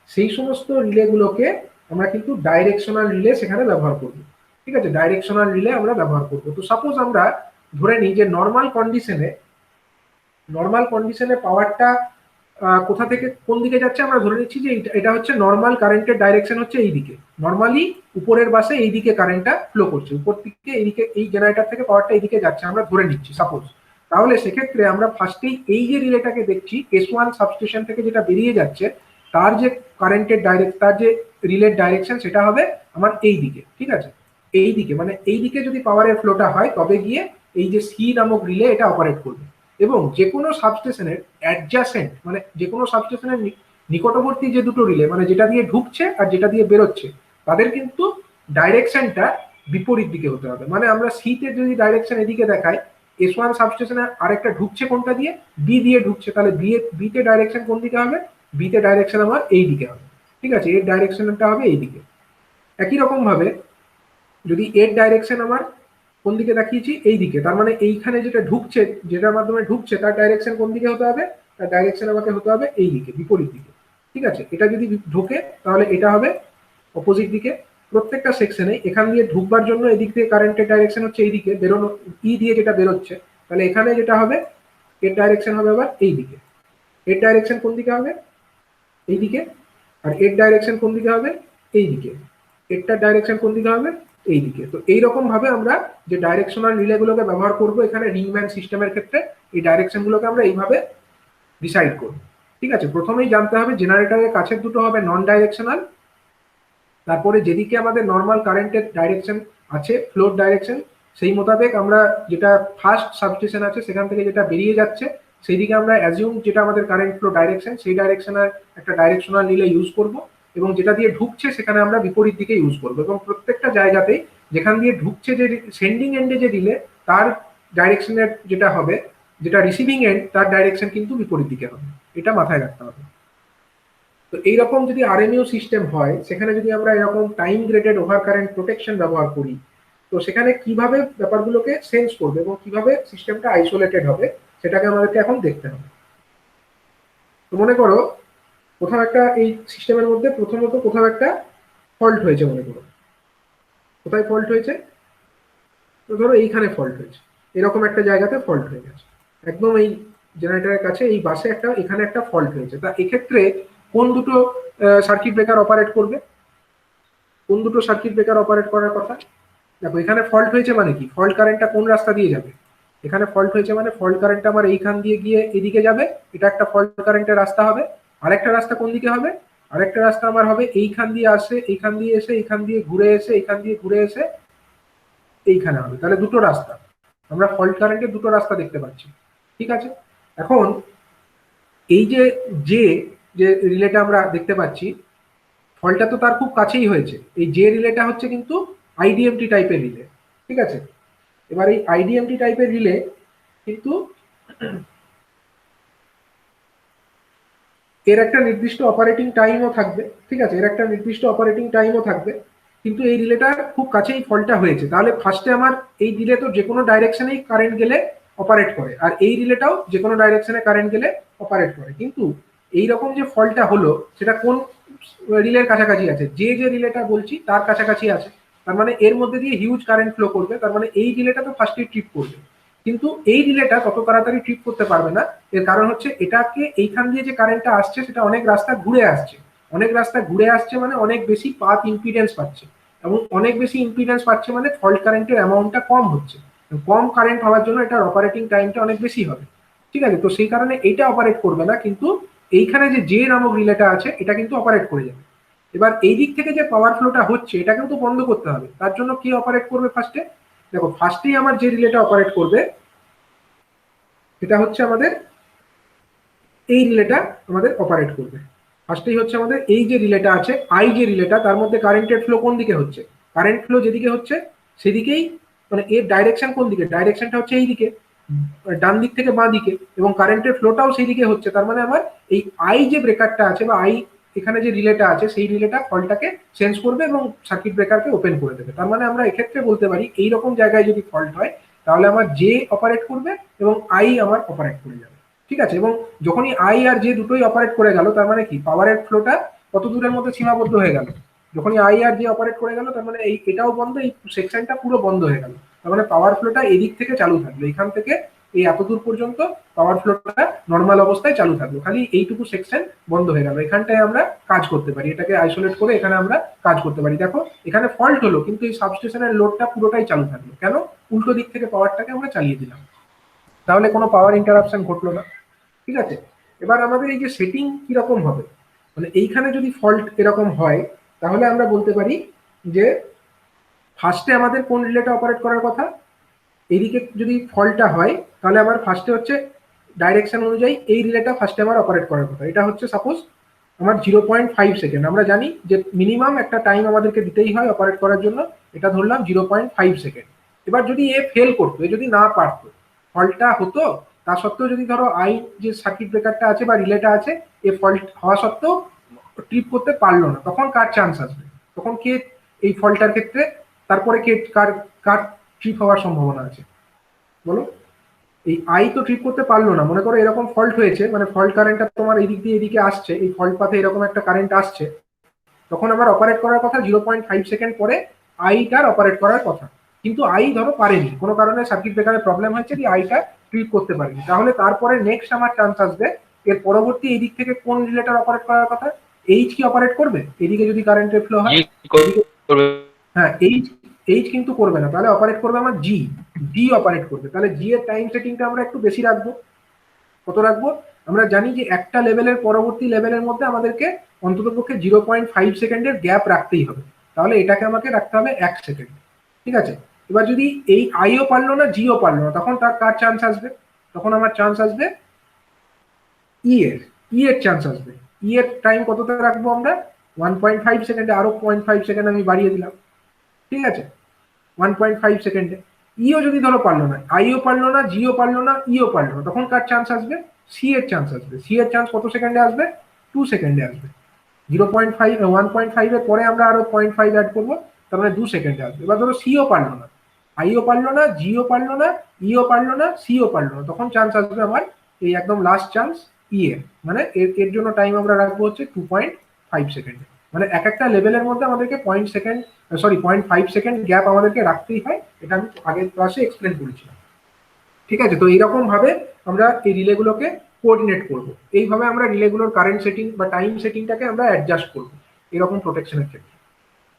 সেই সমস্ত রিলেগুলোকে আমরা কিন্তু ডাইরেকশনাল রিলে সেখানে ব্যবহার করব। ঠিক আছে, ডাইরেকশনাল রিলে আমরা ব্যবহার করব। তো সাপোজ আমরা ধরে নিই যে নর্মাল কন্ডিশনে পাওয়ারটা কোথা থেকে কোন দিকে যাচ্ছে, আমরা ধরে নিচ্ছি যে এটা হচ্ছে নর্মাল কারেন্টের ডাইরেকশন হচ্ছে এই দিকে, নর্মালি উপরের বাসে এই দিকে কারেন্টটা ফ্লো করছে, উপর দিকে এইদিকে এই জেনারেটর থেকে পাওয়ারটা এইদিকে যাচ্ছে আমরা ধরে নিচ্ছি সাপোজ। তাহলে সেক্ষেত্রে আমরা ফার্স্টেই এই যে রিলেটাকে দেখছি S1 সাবস্টেশন থেকে যেটা বেরিয়ে যাচ্ছে তার যে কারেন্টের তার যে রিলের ডাইরেকশন সেটা হবে আমার এই দিকে। ঠিক আছে, এই দিকে মানে এই দিকে যদি পাওয়ারের ফ্লোটা হয় তবে গিয়ে এই যে সি নামক রিলে এটা অপারেট করবে। এবং যে কোনো সাবস্টেশনের অ্যাডজাসেন্ট মানে যে কোনো সাবস্টেশনের নিকটবর্তী যে দুটো রিলে, মানে যেটা দিয়ে ঢুকছে আর যেটা দিয়ে বেরোচ্ছে, তাদের কিন্তু ডাইরেকশনটা বিপরীত দিকে হতে হবে। মানে আমরা সিতে যদি ডাইরেকশন এদিকে দেখাই, S1 সাবস্টেশনে আরেকটা ঢুকছে কোনটা দিয়ে, বি দিয়ে ঢুকছে, তাহলে বিতে ডাইরেকশন কোন দিকে হবে, বিতে ডাইরেকশন আমার এই দিকে হবে। ঠিক আছে, এর ডাইরেকশনটা হবে এই দিকে। একই রকম ভাবে যদি এর ডাইরেকশন আমার কোন দিকে দেখিয়েছি, এই দিকে। তার মানে এইখানে যেটা ঢুকছে, যেটার মাধ্যমে ঢুকছে, তার ডাইরেকশন কোন দিকে হতে হবে, তার ডাইরেকশন আমাকে হতে হবে এই দিকে, বিপরীত দিকে। ঠিক আছে, এটা যদি ঢোকে তাহলে এটা হবে অপোজিট দিকে। প্রত্যেকটা সেকশনে এখান দিয়ে ঢুকবার জন্য এদিক থেকে কারেন্টের ডাইরেকশন হচ্ছে এই দিকে, বেরোনো ই দিয়ে যেটা বেরোচ্ছে, তাহলে এখানে যেটা হবে এর ডাইরেকশন হবে আবার এই দিকে। এর ডাইরেকশন কোন দিকে হবে, এই দিকে। আর এর ডাইরেকশন কোন দিকে হবে, এই দিকে। এরটার ডাইরেকশন কোন দিকে হবে, এই দিকে। তো এইরকম ভাবে আমরা যে ডাইরেকশনাল রিলেগুলোকে ব্যবহার করব এখানে রিংম্যান সিস্টেমের ক্ষেত্রে, এই ডাইরেকশনগুলোকে আমরা এইভাবে ডিসাইড করব। ঠিক আছে, প্রথমেই জানতে হবে জেনারেটরের কাছের দুটো হবে নন ডাইরেকশনাল, তারপরে যেদিকে আমাদের নর্মাল কারেন্টের ডাইরেকশন আছে, ফ্লোর ডাইরেকশন, সেই মোতাবেক আমরা যেটা ফার্স্ট সাবস্টেশন আছে সেখান থেকে যেটা বেরিয়ে যাচ্ছে সেই দিকে আমরা অ্যাজিউম যেটা আমাদের কারেন্ট ফ্লো ডাইরেকশন, সেই ডাইরেকশনের একটা ডাইরেকশনাল রিলে ইউজ করব, এবং যেটা দিয়ে ঢুকছে সেখানে আমরা বিপরীত দিকে ইউজ করব। এবং প্রত্যেকটা জায়গাতেই যেখান দিয়ে ঢুকছে যে সেন্ডিং এন্ডে যে রিলে, তার ডাইরেকশনের যেটা হবে, যেটা রিসিভিং এন্ড, তার ডাইরেকশন কিন্তু বিপরীত দিকে হবে। এটা মাথায় রাখতে হবে। তো এইরকম যদি আরএমইউ সিস্টেম হয়, সেখানে যদি আমরা এরকম time graded over current protection ব্যবহার করি, তো সেখানে কিভাবে ব্যাপারগুলোকে সেন্স করবে এবং কিভাবে সিস্টেমটা আইসোলেটেড হবে সেটাকে আমাদেরকে এখন দেখতে হবে। তো মনে করো কোথাও একটা এই সিস্টেমের মধ্যে প্রথমত কোথাও একটা ফল্ট হয়েছে, মনে করো কোথায় ফল্ট হয়েছে, তো ধরো এইখানে ফল্ট হয়েছে, এরকম একটা জায়গাতে ফল্ট হয়ে গেছে, একদম এই জেনারেটরের কাছে এই বাসে একটা এখানে একটা ফল্ট হয়েছে। তা এক্ষেত্রে কোন দুটো সার্কিট ব্রেকার অপারেট করবে, কোন দুটো সার্কিট ব্রেকার অপারেট করার কথা? দেখো এখানে ফল্ট হয়েছে মানে কি, ফল্ট কারেন্টটা কোন রাস্তা দিয়ে যাবে, এখানে ফল্ট হয়েছে মানে ফল্ট কারেন্টটা আমার এইখান দিয়ে গিয়ে এদিকে যাবে, এটা একটা ফল্ট কারেন্টের রাস্তা হবে। আরেকটা রাস্তা কোন দিকে হবে, আরেকটা রাস্তা আমার হবে এইখান দিয়ে আসে, এইখান দিয়ে এসে, এইখান দিয়ে ঘুরে এসে, এইখান দিয়ে ঘুরে এসে এইখানে হবে। তাহলে দুটো রাস্তা, আমরা ফল্ট কারেন্টের দুটো রাস্তা দেখতে পাচ্ছি। ঠিক আছে, এখন এই যে যে যে রিলেটা আমরা দেখতে পাচ্ছি, ফলটা তো তার খুব কাছেই হয়েছে। এই যে রিলেটা হচ্ছে কিন্তু আইডিএমটি টাইপের রিলে। ঠিক আছে, এবার এই আইডিএমটি টাইপের রিলে কিন্তু এর একটা নির্দিষ্ট অপারেটিং টাইমও থাকবে। ঠিক আছে, এর একটা নির্দিষ্ট অপারেটিং টাইমও থাকবে, কিন্তু এই রিলেটার খুব কাছেই ফলটা হয়েছে। তাহলে ফার্স্টে আমার এই রিলে তো যে কোনো ডাইরেকশনেই কারেন্ট গেলে অপারেট করে, আর এই রিলেটাও যে কোনো ডাইরেকশনে কারেন্ট গেলে অপারেট করে। কিন্তু এইরকম যে ফলটা হলো সেটা কোন রিলের কাছাকাছি আছে, যে যে রিলেটা বলছি তার কাছাকাছি আছে। তার মানে এর মধ্যে দিয়ে হিউজ কারেন্ট ফ্লো করবে, তার মানে এই রিলেটা তো ফার্স্টে ট্রিপ করবে। কিন্তু এই রিলেটা তত তাড়াতাড়ি ট্রিপ করতে পারবে না, এর কারণ হচ্ছে এটাকে এইখান দিয়ে যে কারেন্টটা আসছে সেটা অনেক রাস্তা ঘুরে আসছে। অনেক রাস্তা ঘুরে আসছে মানে অনেক বেশি পাথ ইম্পিডেন্স পাচ্ছে, এবং অনেক বেশি ইম্পিডেন্স পাচ্ছে মানে ফল্ট কারেন্টের অ্যামাউন্টটা কম হচ্ছে। কম কারেন্ট হওয়ার জন্য এটার অপারেটিং টাইমটা অনেক বেশি হবে। ঠিক আছে, তো সেই কারণে এইটা অপারেট করবে না, কিন্তু এইখানে যে জে নামক রিলেটা আছে এটা কিন্তু অপারেট করে যাবে। এবার এই দিক থেকে যে পাওয়ার ফ্লোটা হচ্ছে এটাকেও তো বন্ধ করতে হবে, তার জন্য কি অপারেট করবে ফার্স্টে? দেখো ফার্স্টেই আমার যে রিলেটা অপারেট করবে এটা হচ্ছে আমাদের এই রিলেটা আমাদের অপারেট করবে। ফার্স্টেই হচ্ছে আমাদের এই যে রিলেটা আছে, আই যে রিলেটা, তার মধ্যে কারেন্টের ফ্লো কোন দিকে হচ্ছে, কারেন্ট ফ্লো যেদিকে হচ্ছে সেদিকেই, মানে এর ডাইরেকশন কোন দিকে, ডাইরেকশনটা হচ্ছে এই দিকে, ডান দিক থেকে বাঁ দিকে, এবং কারেন্টের ফ্লোটাও সেই দিকে হচ্ছে। তার মানে আমার এই আই যে ব্রেকারটা আছে বা আই এখানে যে রিলেটা আছে সেই রিলেটা ফল্টটাকে সেন্স করবে এবং সার্কিট ব্রেকারকে ওপেন করে দেবে। তার মানে আমরা এক্ষেত্রে বলতে পারি এইরকম জায়গায় যদি ফল্ট হয় তাহলে আমার জে অপারেট করবে এবং আই আমার অপারেট করে যাবে। ঠিক আছে, এবং যখনই আই আর জে দুটোই অপারেট করে গেল তার মানে কি পাওয়ারের ফ্লোটা কত দূরের মধ্যে সীমাবদ্ধ হয়ে গেল, যখনই আই আর জে অপারেট করে গেল তার মানে এই এটাও বন্ধ, এই সেকশনটা পুরো বন্ধ হয়ে গেল। তার মানে পাওয়ার ফ্লোটা এদিক থেকে চালু থাকলো, এখান থেকে এই এতদূর পর্যন্ত পাওয়ার ফ্লোটা নর্মাল অবস্থায় চালু থাকলো, খালি এইটুকু সেকশন বন্ধ হয়ে গেল। এখানটায় আমরা কাজ করতে পারি, এটাকে আইসোলেট করে এখানে আমরা কাজ করতে পারি। দেখো এখানে ফল্ট হলো কিন্তু এই সাবস্টেশনের লোডটা পুরোটাই চালু থাকলো, কেন? উল্টো দিক থেকে পাওয়ারটাকে আমরা চালিয়ে দিলাম, তাহলে কোনো পাওয়ার ইন্টারাপশন ঘটলো না। ঠিক আছে, এবার আমাদের এই যে সেটিং কিরকম হবে, মানে এইখানে যদি ফল্ট এরকম হয় তাহলে আমরা বলতে পারি যে ফার্স্টে আমাদের কোন রিলেটা অপারেট করার কথা, এইদিকে যদি ফল্টটা হয় তাহলে আমার ফার্স্টে হচ্ছে ডাইরেকশন অনুযায়ী এই রিলেটা ফার্স্টে আমার অপারেট করার কথা। এটা হচ্ছে সাপোজ আমার 0.5 সেকেন্ড, আমরা জানি যে মিনিমাম একটা টাইম আমাদেরকে দিতেই হয় অপারেট করার জন্য, এটা ধরলাম 0.5 সেকেন্ড। এবার যদি এ ফেল করতো, এ যদি না পারতো, ফল্টটা হতো তা সত্ত্বেও যদি ধরো আই যে সার্কিট ব্রেকারটা আছে বা রিলেটা আছে এ ফল্ট হওয়া সত্ত্বেও ট্রিপ করতে পারলো না, তখন কার চান্স আসবে, তখন কে এই ফল্টটার ক্ষেত্রে তারপরে কে কার কার ট্রিপ হওয়ার সম্ভাবনা আছে? বলো। এই আই তো ট্রিপ করতে পারলো না, মনে করো এরকম ফল্ট হয়েছে, মানে ফল্ট কারেন্টটা তোমার এই দিক দিয়ে এদিকে আসছে, এই ফল্ট পাথে এরকম একটা কারেন্ট আসছে, তখন আমার অপারেট করার কথা 0.5 সেকেন্ড পরে আইটার অপারেট করার কথা, কিন্তু আই ধরো পারেনি, কোনো কারণে সার্কিট ব্রেকারের প্রবলেম হয়েছে, যে আইটা ট্রিপ করতে পারেনি, তাহলে তারপরে নেক্সট আমার চান্স আসবে এর পরবর্তী এই দিক থেকে কোন রিলেটার অপারেট করার কথা? এইচ কি অপারেট করবে এদিকে যদি কারেন্টের ফ্লো হয়? হ্যাঁ, এইচ এইচ কিন্তু করবে না, তাহলে অপারেট করবে আমার জি, ডি অপারেট করবে। তাহলে জি এর টাইম সেটিংটা আমরা একটু বেশি রাখবো। কত রাখবো? আমরা জানি যে একটা লেভেলের পরবর্তী লেভেলের মধ্যে আমাদেরকে অন্ততপক্ষে 0.5 সেকেন্ডের গ্যাপ রাখতেই হবে, তাহলে এটাকে আমাকে রাখতে হবে 1 সেকেন্ড। ঠিক আছে, এবার যদি এই আইও পারলো না জিও পারলো না, তখন তার কার চান্স আসবে? তখন আমার চান্স আসবে ই এর চান্স আসবে। ই এর টাইম কতটা রাখবো আমরা? 1.5 সেকেন্ডে, আরো 0.5 সেকেন্ড আমি বাড়িয়ে দিলাম। ঠিক আছে, 1.5 সেকেন্ডে। ইও যদি ধরো পারলো না, আইও পারলো না, জিও পারলো না, ইও পারলো না, তখন কার চান্স আসবে? সি এর চান্স আসবে। সি এর চান্স কত সেকেন্ডে আসবে? 2 সেকেন্ডে আসবে। 0.5 1.5 এর পরে আমরা আরো 0.5 অ্যাড করবো, তার মানে 2 সেকেন্ডে আসবে। এবার ধরো সিও পারলো না, আইও পারলো না, জিও পারলো না, ইও পারলো না, সিও পারলো না, তখন চান্স আসবে আমার এই একদম লাস্ট চান্স ই এর, মানে এর জন্য টাইম আমরা রাখবো হচ্ছে 2.5 সেকেন্ডে। মানে এক একটা লেভেলের মধ্যে আমাদেরকে 0.5 সেকেন্ড গ্যাপ আমাদেরকে রাখতেই হয়, এটা আমি আগের ক্লাসে এক্সপ্লেন করেছিলাম। ঠিক আছে, তো এইরকম ভাবে আমরা এই রিলেগুলোকে কোঅর্ডিনেট করব, এইভাবে আমরা রিলেগুলোর কারেন্ট সেটিং বা টাইম সেটিংটাকে আমরা অ্যাডজাস্ট করব এরকম প্রোটেকশনের ক্ষেত্রে।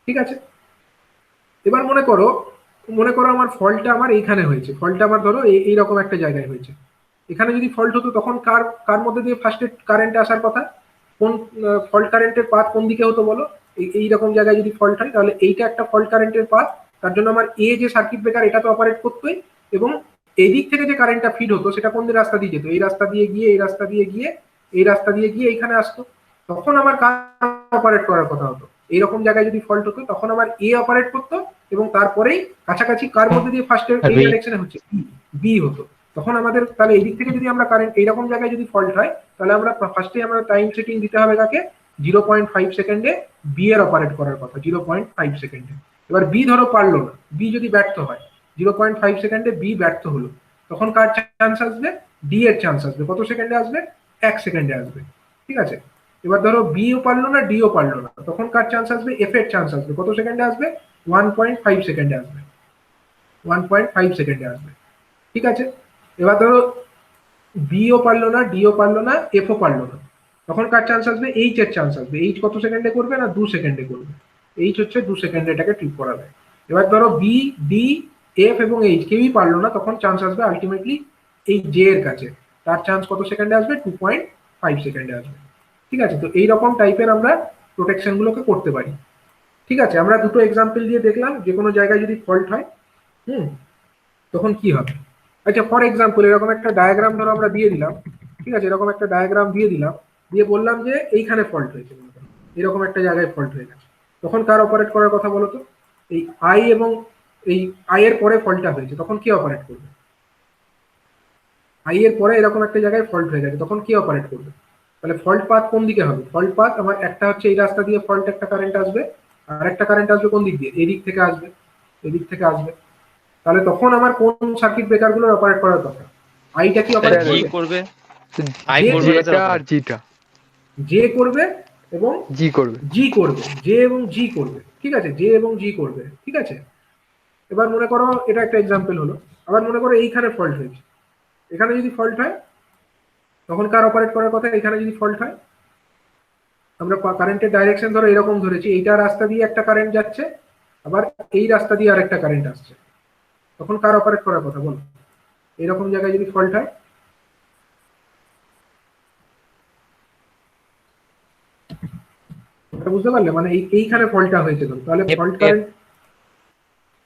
ঠিক আছে, এবার মনে করো আমার ফল্টটা আমার এইখানে হয়েছে, ফল্টটা আমার ধরো এইরকম একটা জায়গায় হয়েছে। এখানে যদি ফল্ট হতো তখন কার কার মধ্যে দিয়ে ফার্স্টে কারেন্ট আসার কথা? কোন ফল্ট কারেন্টের পাথ কোন দিকে হতো বলো? এইরকম জায়গায় যদি ফল্ট হয় তাহলে এইটা একটা ফল্ট কারেন্টের পাথ, তার জন্য আমার এ যে সার্কিট ব্রেকার এটা তো অপারেট করতোই, এবং এই দিক থেকে যে কারেন্টটা ফিড হতো সেটা কোন রাস্তা দিয়ে যেত? এই রাস্তা দিয়ে গিয়ে, এই রাস্তা দিয়ে গিয়ে, এই রাস্তা দিয়ে গিয়ে এইখানে আসতো, তখন আমার কার অপারেট করার কথা হতো? এইরকম জায়গায় যদি ফল্ট হতো তখন আমার এ অপারেট করতো, এবং তারপরেই কাছাকাছি কার মধ্যে দিয়ে ফার্স্টে এই ডাইরেকশনে হচ্ছে বি হতো, তখন আমাদের তাহলে এই দিক থেকে যদি আমরা কারেন্ট এইরকম জায়গায় যদি ফল্ট হয় তাহলে আমরা ফার্স্টে আমরা টাইম সেটিং দিতে হবে কাকে? 0.5 সেকেন্ডে বি এর অপারেট করার কথা, 0.5 সেকেন্ডে। এবার বি ধরো পারলো না, বি যদি ব্যর্থ হয়, 0.5 সেকেন্ডে বি ব্যর্থ হলো, তখন কার চান্স আসবে? ডি এর চান্স আসবে। কত সেকেন্ডে আসবে? 1 সেকেন্ডে আসবে। ঠিক আছে, এবার ধরো বিও পারলো না, ডিও পারলো না, তখন কার চান্স আসবে? এফ এর চান্স আসবে। কত সেকেন্ডে আসবে? 1.5 সেকেন্ডে আসবে। 1.5 সেকেন্ডে আসবে। ঠিক আছে, এবার ধরো বিও পারলো না, ডিও পারলো না, এফও পারলো না, তখন কার চান্স আসবে? এইচ এর চান্স আসবে। এইচ কত সেকেন্ডে করবে? না 2 সেকেন্ডে করবে। এইচ হচ্ছে 2 সেকেন্ডে এটাকে ট্রিপ করাবে। এবার ধরো বি, ডি, এফ এবং এইচ কেউই পারলো না, তখন চান্স আসবে আলটিমেটলি এই জে এর কাছে, তার চান্স কত সেকেন্ডে আসবে? 2.5 সেকেন্ডে আসবে। ঠিক আছে, তো এইরকম টাইপের আমরা প্রোটেকশন গুলোকে করতে পারি। ঠিক আছে, আমরা দুটো এক্সাম্পল দিয়ে দেখলাম যে কোনো জায়গায় যদি ফল্ট হয় তখন কি হবে। আচ্ছা, ফর এক্সাম্পল এরকম একটা ডায়াগ্রাম ধরো আমরা দিয়ে দিলাম। ঠিক আছে, এরকম একটা ডায়াগ্রাম দিয়ে দিলাম, দিয়ে বললাম যে এইখানে ফল্ট হয়েছে, এরকম একটা জায়গায় ফল্ট হয়ে গেছে, তখন কার অপারেট করার কথা বলো তো? এই আই এবং এই আই এর পরে ফল্টটা হয়েছে, তখন কি অপারেট করবে? আই এর পরে এরকম একটা জায়গায় ফল্ট হয়ে গেছে, তখন কি অপারেট করবে? তাহলে ফল্ট পাথ কোন দিকে হবে? ফল্ট পাথ আমার একটা হচ্ছে এই রাস্তা দিয়ে ফল্ট একটা কারেন্ট আসবে, আর একটা কারেন্ট আসবে কোন দিক দিয়ে? এদিক থেকে আসবে, এদিক থেকে আসবে। তাহলে তখন আমার কোন সার্কিট ব্রেকার গুলো অপারেট করার কথা? আইটা কি অপারেট করবে? আই করবে আর জিটা, জে করবে এবং জি করবে, জি করবে, জে এবং জি করবে। ঠিক আছে, জে এবং জি করবে। ঠিক আছে, এবার মনে করো এটা একটা এক্সাম্পল হলো, আবার মনে করো এইখানে ফল্ট হয়েছে, এখানে যদি ফল্ট হয় তখন কার অপারেট করার কথা? এখানে যদি ফল্ট হয়, আমরা কারেন্টের ডাইরেকশন ধরো এরকম ধরেছি, এইটা রাস্তা দিয়ে একটা কারেন্ট যাচ্ছে, আবার এই রাস্তা দিয়ে আরেকটা কারেন্ট আসছে, তখন কার অপারেট করার কথা বলো? এরকম জায়গায় যদি ফল্ট হয়, বুঝতে পারলে? মানে এইখানে ফল্টটা হয়েছে, তাহলে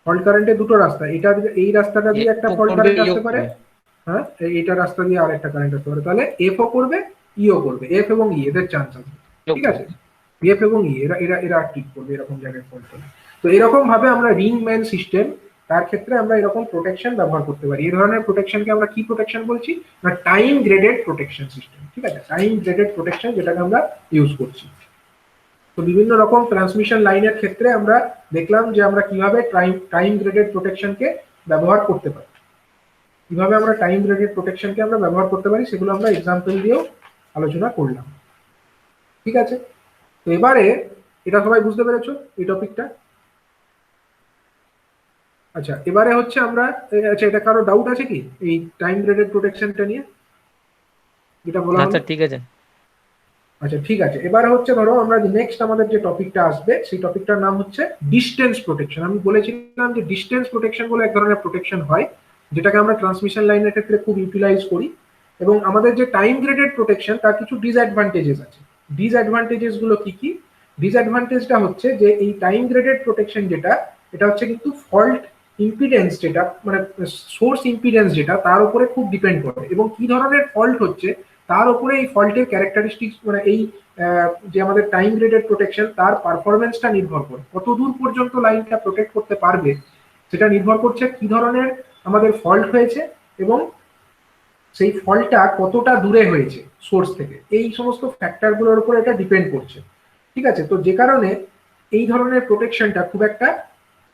ফল্ট কারেন্টে দুটো রাস্তা, এটা এই রাস্তাটা দিয়ে একটা ফল্ট কারেন্ট আসতে পারে, হ্যাঁ, এইটা রাস্তা দিয়ে আর একটা কারেন্ট আসতে পারে, তাহলে এফ ও করবে, ইও করবে, এফ এবং ই এদের চান্স আছে। ঠিক আছে, এফ এবং ই এরা এরা এরা ঠিক করবে এরকম জায়গায় ফল্ট হলে। তো এরকম ভাবে আমরা রিং ম্যান সিস্টেম, তার ক্ষেত্রে আমরা এরকম প্রোটেকশন ব্যবহার করতে পারি। এই ধরনের প্রোটেকশনকে আমরা কি প্রোটেকশন বলছি? না টাইম গ্রেডেড প্রোটেকশন সিস্টেম। ঠিক আছে, টাইম গ্রেডেড প্রোটেকশন যেটাকে আমরা ইউজ করছি। তো বিভিন্ন রকম ট্রান্সমিশন লাইনের ক্ষেত্রে আমরা দেখলাম যে আমরা কিভাবে টাইম গ্রেডেড প্রোটেকশনকে ব্যবহার করতে পারি, কিভাবে আমরা টাইম গ্রেডেড প্রোটেকশনকে আমরা ব্যবহার করতে পারি সেগুলো আমরা এক্সাম্পল দিয়েও আলোচনা করলাম। ঠিক আছে, তো এবারে এটা সবাই বুঝতে পেরেছো এই টপিকটা? আচ্ছা, এবারে হচ্ছে আমরা আচ্ছা, এটা কারো ডাউট আছে কি এই টাইম গ্রেডেড প্রোটেকশনটা নিয়ে যেটা বলা হলো? আচ্ছা ঠিক আছে। আচ্ছা ঠিক আছে, এবারে হচ্ছে ধরো আমরা নেক্সট আমাদের যে টপিকটা আসবে সেই টপিকটার নাম হচ্ছে ডিস্টেন্স প্রোটেকশন। আমি বলেছিলাম যে ডিস্টেন্স প্রোটেকশন বলে এক ধরনের প্রোটেকশন হয় যেটাকে আমরা ট্রান্সমিশন লাইনের ক্ষেত্রে খুব ইউটিলাইজ করি, এবং আমাদের যে টাইম গ্রেডেড প্রোটেকশন তার কিছু ডিসঅ্যাডভান্টেজেস আছে। ডিসঅ্যাডভান্টেজেস গুলো কি কি? ডিসঅ্যাডভান্টেজটা হচ্ছে যে এই টাইম গ্রেডেড প্রোটেকশন যেটা, এটা হচ্ছে কিন্তু ফল্ট ইম্পিডেন্স যেটা মানে সোর্স ইম্পিডেন্স যেটা তার উপরে খুব ডিপেন্ড করে, এবং কি ধরনের ফল্ট হচ্ছে তার উপরে এই ফল্টের ক্যারেক্টারিস্টিক্স মানে এই যে আমাদের টাইম গ্রেডেড প্রোটেকশন তার পারফরমেন্সটা নির্ভর করে, কত দূর পর্যন্ত লাইনটা প্রোটেক্ট করতে পারবে সেটা নির্ভর করছে কি ধরনের আমাদের ফল্ট হয়েছে এবং সেই ফল্টটা কতটা দূরে হয়েছে সোর্স থেকে, এই সমস্ত ফ্যাক্টরগুলোর উপর এটা ডিপেন্ড করছে। ঠিক আছে, তো যে কারণে এই ধরনের প্রোটেকশনটা খুব একটা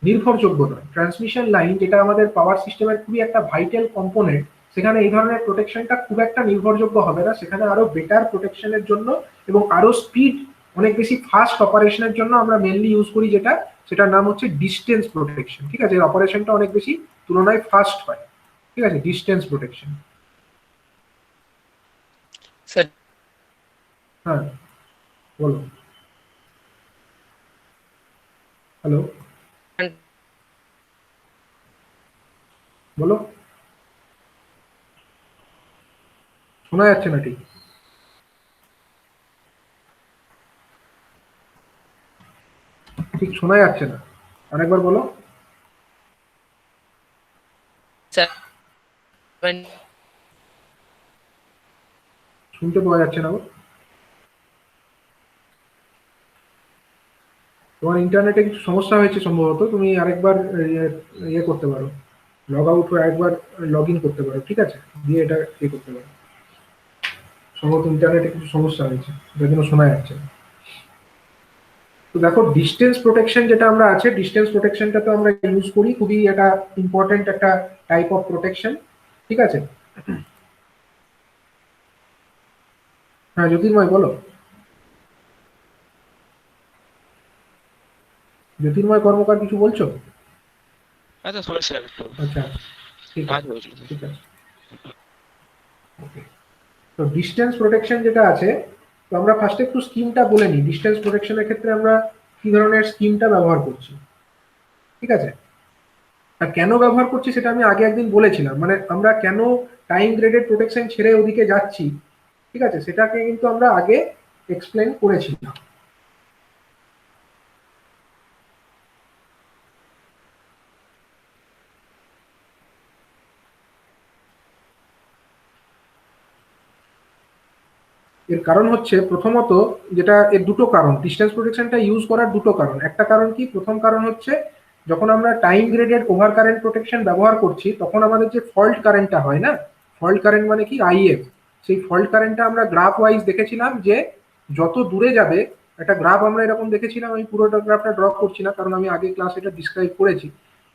নির্ভরযোগ্য নয়। ট্রান্সমিশন লাইন যেটা আমাদের পাওয়ার সিস্টেমের খুবই একটা ভাইটাল কম্পোনেন্ট, সেখানে এই ধরনের প্রোটেকশনটা খুব একটা নির্ভরযোগ্য হবে না। সেখানে আরো বেটার প্রোটেকশনের জন্য এবং আরো স্পিড, অনেক বেশি ফাস্ট অপারেশনের জন্য আমরা মেনলি ইউজ করি যেটা, সেটার নাম হচ্ছে ডিস্টেন্স প্রোটেকশন। ঠিক আছে, এর অপারেশনটা অনেক বেশি তুলনায় ফাস্ট হয়। ঠিক আছে, ডিস্টেন্স প্রোটেকশন। স্যার হ্যাঁ বলো। হ্যালো, বলো, শোনা যাচ্ছে না ঠিক, ঠিক শোনা যাচ্ছে না, আরেকবার বলো। স্যার শুনতে পাওয়া যাচ্ছে না গো। তোমার ইন্টারনেটে কিছু সমস্যা হয়েছে সম্ভবত, তুমি আরেকবার ইয়ে করতে পারো, লগ আউট হয়ে আরেকবার লগ ইন করতে পারো। ঠিক আছে, দিয়ে এটা ইয়ে করতে পারো, সম্ভবত ইন্টারনেটে কিছু সমস্যা হয়েছে যার জন্য শোনা যাচ্ছে না। তো দেখো, ডিস্টেন্স প্রোটেকশন যেটা আমরা আছে, ডিস্টেন্স প্রোটেকশনটা তো আমরা ইউজ করি, খুবই একটা ইম্পর্টেন্ট একটা টাইপ অফ প্রোটেকশন। ঠিক আছে, হ্যাঁ জ্যোতির্ময় বলো। জ্যোতির্ময় কর্মকার কিছু বলছো? আচ্ছা সরি স্যার একটু আচ্ছা ঠিক কাজ আছে, হয়েছিল। ঠিক আছে, ওকে। তো ডিস্টেন্স প্রোটেকশন যেটা আছে, তো আমরা ফার্স্টে একটু স্কিমটা বলে নিই। ডিস্টেন্স প্রোটেকশনের ক্ষেত্রে আমরা কি ধরনের স্কিমটা ব্যবহার করছি। ঠিক আছে, আর কেন ব্যবহার করছি সেটা আমি আগে একদিন বলেছিলাম, মানে আমরা কেন টাইম গ্রেডেড প্রোটেকশন ছেড়ে ওদিকে যাচ্ছি, ঠিক আছে, সেটাকে কিন্তু আমরা আগে এক্সপ্লেন করেছিলাম। এর কারণ হচ্ছে প্রথমত, যেটা এর দুটো কারণ, ডিস্টেন্স প্রোটেকশনটা ইউজ করার দুটো কারণ। একটা কারণ কি, প্রথম কারণ হচ্ছে যখন আমরা time graded over current protection ব্যবহার করছি তখন আমাদের যে ফল্ট কারেন্টটা হয় না, ফল্ট কারেন্ট মানে কি আইএফ, সেই ফল্ট কারেন্টটা আমরা গ্রাফ ওয়াইজ দেখেছিলাম যে যত দূরে যাবে, একটা গ্রাফ আমরা এরকম দেখেছিলাম, আমি পুরোটা গ্রাফটা ড্র করছি না কারণ আমি আগে ক্লাস এটা ডিসক্রাইব করেছি।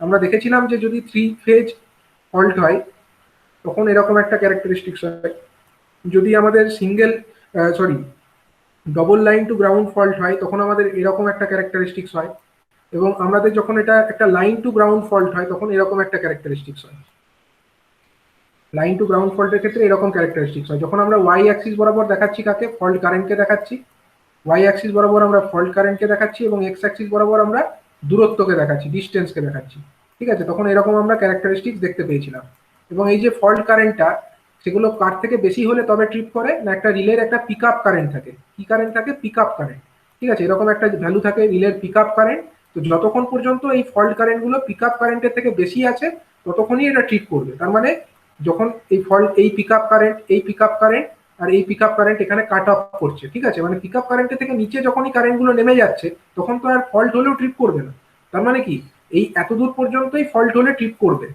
আমরা দেখেছিলাম যে যদি 3 ফেজ ফল্ট হয় তখন এরকম একটা ক্যারেক্টারিস্টিক্স হয়, যদি আমাদের single sorry double line to ground fault হয় তখন আমাদের এরকম একটা ক্যারেক্টারিস্টিক্স হয়, এবং আমাদের যখন এটা একটা লাইন টু গ্রাউন্ড ফল্ট হয় তখন এরকম একটা ক্যারেক্টারিস্টিক্স হয়। লাইন টু গ্রাউন্ড ফল্টের ক্ষেত্রে এরকম ক্যারেক্টারিস্টিক্স হয়। যখন আমরা ওয়াই অ্যাক্সিস বরাবর দেখাচ্ছি কাকে, ফল্ট কারেন্টকে দেখাচ্ছি, ওয়াই অ্যাক্সিস বরাবর আমরা ফল্ট কারেন্টকে দেখাচ্ছি, এবং এক্স অ্যাক্সিস বরাবর আমরা দূরত্বকে দেখাচ্ছি, ডিস্টেন্সকে দেখাচ্ছি। ঠিক আছে, তখন এরকম আমরা ক্যারেক্টারিস্টিক্স দেখতে পেয়েছিলাম। এবং এই যে ফল্ট কারেন্টটা, সেগুলো কার থেকে বেশি হলে তবে ট্রিপ করে না, একটা রিলের একটা পিক আপ কারেন্ট থাকে। কি কারেন্ট থাকে? Pick up current. ঠিক আছে, এরকম একটা ভ্যালু থাকে রিলের পিক আপ কারেন্ট। তো যতক্ষণ পর্যন্ত এই ফল্ট কারেন্টগুলো পিক আপ কারেন্টের থেকে বেশি আছে ততক্ষণই এটা ট্রিপ করবে। তার মানে যখন এই ফল্ট, এই পিক আপ কারেন্ট, এই পিক আপ কারেন্ট আর এই পিক আপ কারেন্ট এখানে কাট অফ করছে, ঠিক আছে, মানে পিক আপ কারেন্টের থেকে নিচে যখনই কারেন্টগুলো নেমে যাচ্ছে তখন তো আর ফল্ট হলেও ট্রিপ করবে না। তার মানে কি, এই এতদূর পর্যন্তই ফল্ট হলে ট্রিপ করবে।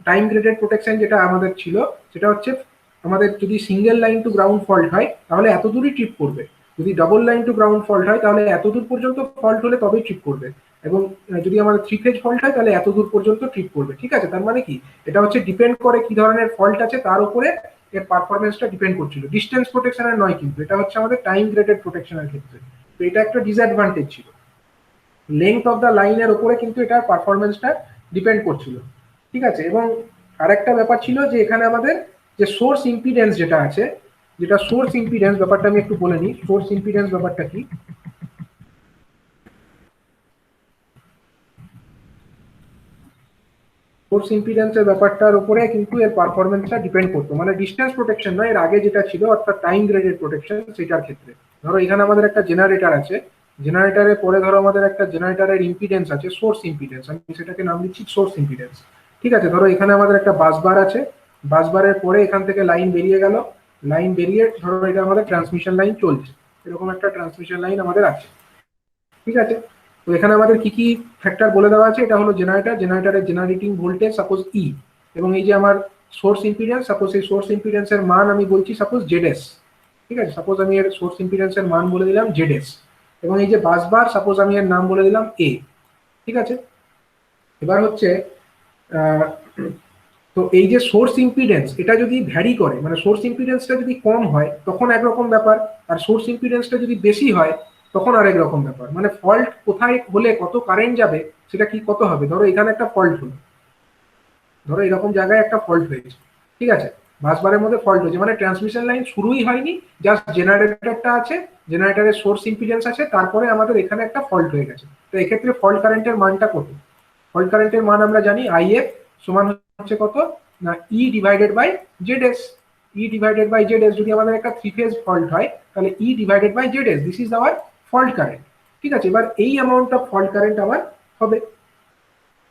টাইম গ্রেডেড প্রোটেকশন যেটা আমাদের ছিল সেটা হচ্ছে আমাদের যদি single line to ground fault হয় তাহলে এত দূরই ট্রিপ করবে, যদি double line to ground fault হয় তাহলে এত দূর পর্যন্ত ফল্ট হলে তবেই ট্রিপ করবে। এবং যদি আমাদের 3 ফেজ ফল্ট হয় তাহলে এত দূর পর্যন্ত ট্রিপ করবে। ঠিক আছে, তার মানে কি এটা হচ্ছে ডিপেন্ড করে কি ধরনের ফল্ট আছে তার উপরে এর পারফরমেন্সটা ডিপেন্ড করছিল, ডিস্টেন্স প্রোটেকশনের নয়, কিন্তু এটা হচ্ছে আমাদের টাইম গ্রেডেড প্রোটেকশনের ক্ষেত্রে। তো এটা একটা ডিসঅ্যাডভান্টেজ ছিল, লেংথ অফ দ্য লাইনের উপরে কিন্তু এটার পারফরমেন্সটা ডিপেন্ড করছিল। ঠিক আছে, এবং আরেকটা ব্যাপার ছিল যে এখানে আমাদের যে সোর্স ইম্পিডেন্স যেটা আছে, যেটা সোর্স ইম্পিডেন্স ব্যাপারটা আমি একটু বলে নিই। সোর্স ইম্পিডেন্স ব্যাপারটা কি, সোর্স ইম্পিডেন্সের ব্যাপারটার উপরে কিন্তু এর পারফরমেন্সটা ডিপেন্ড করতো, মানে ডিস্টেন্স প্রোটেকশন নয়, এর আগে যেটা ছিল অর্থাৎ টাইম গ্রেডেড প্রোটেকশন সেটার ক্ষেত্রে। ধরো এখানে আমাদের একটা জেনারেটর আছে, জেনারেটরের পরে ধরো আমাদের একটা জেনারেটরের ইম্পিডেন্স আছে সোর্স ইম্পিডেন্স, আমি সেটাকে নাম দিচ্ছি সোর্স ইম্পিডেন্স। ঠিক আছে, ধরো এখানে আমাদের একটা বাসবার আছে, বাসবারের পরে এখান থেকে লাইন বেরিয়ে গেল, লাইন বেরিয়ে ধরো এটা আমাদের ট্রান্সমিশন লাইন চলছে, এরকম একটা ট্রান্সমিশন লাইন আমাদের আছে। ঠিক আছে, তো এখানে আমাদের কি কি ফ্যাক্টর বলে দেওয়া আছে, এটা হলো জেনারেটর, জেনারেটরের জেনারেটিং ভোল্টেজ সাপোজ ই, এবং এই যে আমার সোর্স ইম্পিডেন্স, সাপোজ এই সোর্স ইম্পিডেন্সের মান আমি বলছি সাপোজ জেডএস। ঠিক আছে, সাপোজ আমি এর সোর্স ইম্পিডেন্সের মান বলে দিলাম জেডএস, এবং এই যে বাসবার সাপোজ আমি এর নাম বলে দিলাম এ। ঠিক আছে, এবার হচ্ছে তো এই যে সোর্স ইম্পিডেন্স এটা যদি ভ্যারি করে, মানে সোর্স ইম্পিডেন্সটা যদি কম হয় তখন একরকম ব্যাপার, আর সোর্স ইম্পিডেন্সটা যদি বেশি হয় তখন আরেক রকম ব্যাপার। মানে ফল্ট কোথায় হলে কত কারেন্ট যাবে সেটা কি কত হবে। ধরো এখানে একটা ফল্ট হলো, ধরো এরকম জায়গায় একটা ফল্ট হয়েছে, ঠিক আছে, বাসবারের মধ্যে ফল্ট হয়েছে, মানে ট্রান্সমিশন লাইন শুরুই হয়নি, জাস্ট জেনারেটরটা আছে, জেনারেটরের সোর্স ইম্পিডেন্স আছে, তারপরে আমাদের এখানে একটা ফল্ট হয়ে গেছে। তো এক্ষেত্রে ফল্ট কারেন্টের মানটা কত, ফল্ট কারেন্টের মান আমরা জানি আইএফ সমান হচ্ছে কত না E divided by ZS. E divided by ZS, যদি আমাদের একটা 3 ফেজ ফল্ট হয় তাহলে E divided by ZS, this is our fault current. ঠিক আছে, এবার এই অ্যামাউন্ট অফ ফল্ট কারেন্ট আমার হবে।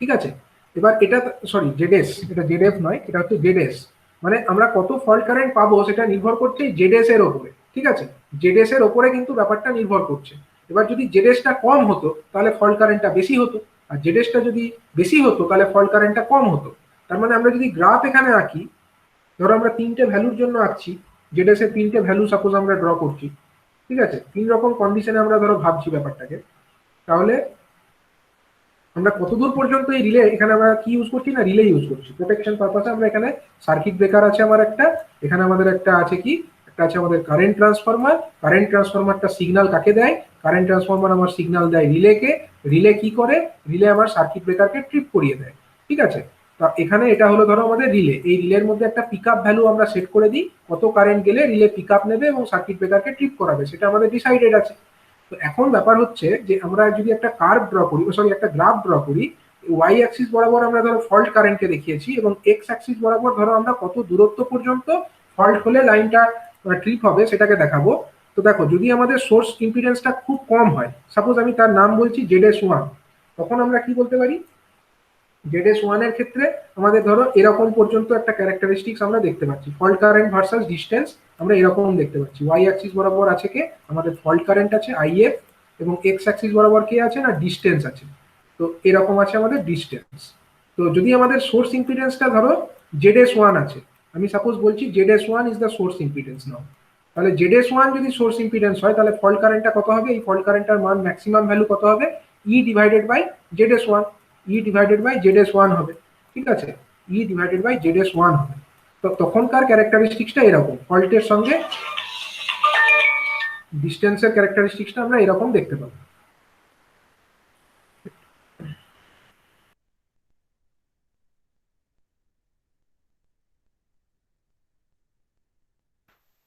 ঠিক আছে, এবার এটা সরি জেডএস, এটা জেডএফ নয়, এটা হচ্ছে জেডএস, মানে আমরা কত ফল্ট কারেন্ট পাবো সেটা নির্ভর করছে জেডএস এর ওপরে। ঠিক আছে, জেডএস এর ওপরে কিন্তু ব্যাপারটা নির্ভর করছে। এবার যদি জেডএসটা কম হতো তাহলে ফল্ট কারেন্টটা বেশি হতো, আর জেডএসটা যদি বেশি হতো তাহলে ফল্ট কারেন্টটা কম হতো। তার মানে আমরা যদি গ্রাফ এখানে আঁকি, ধরো আমরা 3টে ভ্যালুর জন্য আঁকছি, জেডএস এর 3টে ভ্যালু সাপোজ আমরা ড্র করছি। ঠিক আছে, 3 রকম কন্ডিশনে আমরা ধরো ভাবছি ব্যাপারটাকে, তাহলে আমরা কতদূর পর্যন্ত এই রিলে, এখানে আমরা কি ইউজ করছি না রিলে ইউজ করছি প্রোটেকশন পারপাসে। আমরা এখানে সার্কিট ব্রেকার আছে আমার একটা, এখানে আমাদের একটা আছে কি, একটা আছে আমাদের কারেন্ট ট্রান্সফরমার, কারেন্ট ট্রান্সফরমারটা সিগন্যাল কাকে দেয়, কারেন্ট ট্রান্সফরমার আমার সিগন্যাল দেয় রিলেকে, রিলে কি করে, রিলে আমার সার্কিট ব্রেকারকে ট্রিপ করিয়ে দেয়। ঠিক আছে, তা এখানে এটা হলো ধরো আমাদের রিলে, এই রিলের মধ্যে একটা পিক আপ ভ্যালু আমরা সেট করে দিই, কত কারেন্ট গেলে রিলে পিক আপ নেবে এবং সার্কিট ব্রেকারকে ট্রিপ করাবে সেটা আমাদের ডিসাইডেড আছে। তো এখন ব্যাপার হচ্ছে যে আমরা যদি একটা কার্ভ ড্র করি, সরি একটা গ্রাফ ড্র করি, ওয়াই অ্যাক্সিস বরাবর আমরা ধরো ফল্ট কারেন্টকে দেখিয়েছি এবং এক্স অ্যাক্সিস বরাবর ধরো আমরা কত দূরত্ব পর্যন্ত ফল্ট হলে লাইনটা ট্রিপ হবে সেটাকে দেখাবো। তো দেখো যদি আমাদের সোর্স ইম্পিডেন্সটা খুব কম হয়, সাপোজ আমি তার নাম বলছি জেডএস1, তখন আমরা কি বলতে পারি, জেডএস1 এর ক্ষেত্রে আমাদের ধরো এরকম পর্যন্ত একটা ক্যারেক্টারিস্টিক্স আমরা দেখতে পাচ্ছি, ফল্ট কারেন্ট ভার্সাস ডিস্টেন্স আমরা এরকম দেখতে পাচ্ছি। ওয়াই অ্যাক্সিস বরাবর আছে কে, আমাদের ফল্ট কারেন্ট আছে আইএফ, এবং এক্স অ্যাক্সিস বরাবর কে আছে না ডিস্টেন্স আছে, তো এরকম আছে আমাদের ডিস্টেন্স। তো যদি আমাদের সোর্স ইম্পিডেন্সটা ধরো জেডএস1 আছে, আমি সাপোজ বলছি জেডএস1 ইজ দ্য সোর্স ইম্পিডেন্স নাও, তাহলে জেডএস1 যদি সোর্স ইম্পিডেন্স হয় তাহলে ফল্ট কারেন্টটা কত হবে, এই ফল্ট কারেন্টটার মান ম্যাক্সিমাম ভ্যালু কত হবে, E divided by Z S one, E divided by Z S one হবে। ঠিক আছে, ই ডিভাইডেড বাই জেডএস1 হবে। তো তখনকার ক্যারেক্টারিস্টিক্সটা এরকম, ফল্টের সঙ্গে ডিস্টেন্সের ক্যারেক্টারিস্টিক্সটা আমরা এরকম দেখতে পাবো।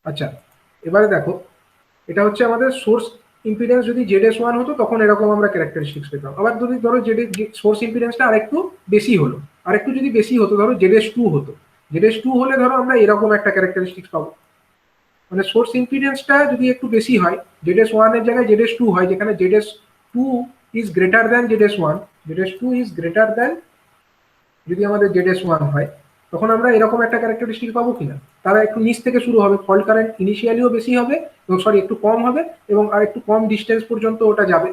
আচ্ছা, এবারে দেখো এটা হচ্ছে আমাদের সোর্স ইম্পিডেন্স, যদি জেডএস1 হতো তখন এরকম আমরা ক্যারেক্টারিস্টিক্স পেতাম। আবার যদি ধরো সোর্স ইম্পিডেন্সটা আরেকটু বেশি হলো, আরেকটু যদি বেশি হতো ধরো জেডএস2 হতো, জেডএস2 হলে ধরো আমরা এরকম একটা ক্যারেক্টারিস্টিক্স পাবো। মানে সোর্স ইম্পিডেন্সটা যদি একটু বেশি হয়, জেডএস1 এর জায়গায় জেডএস2 হয়, যেখানে Z S two is greater than Z S one, Z S two is greater than যদি আমাদের জেডএস1 হয়, তখন আমরা এরকম একটা ক্যারেক্টারিস্টিক পাবো কিনা, তারা একটু নিচ থেকে শুরু হবে, ফল্ট কারেন্ট ইনিশিয়ালিও বেশি হবে এবং সরি একটু কম হবে এবং আর একটু কম ডিস্টেন্স পর্যন্ত ওটা যাবে।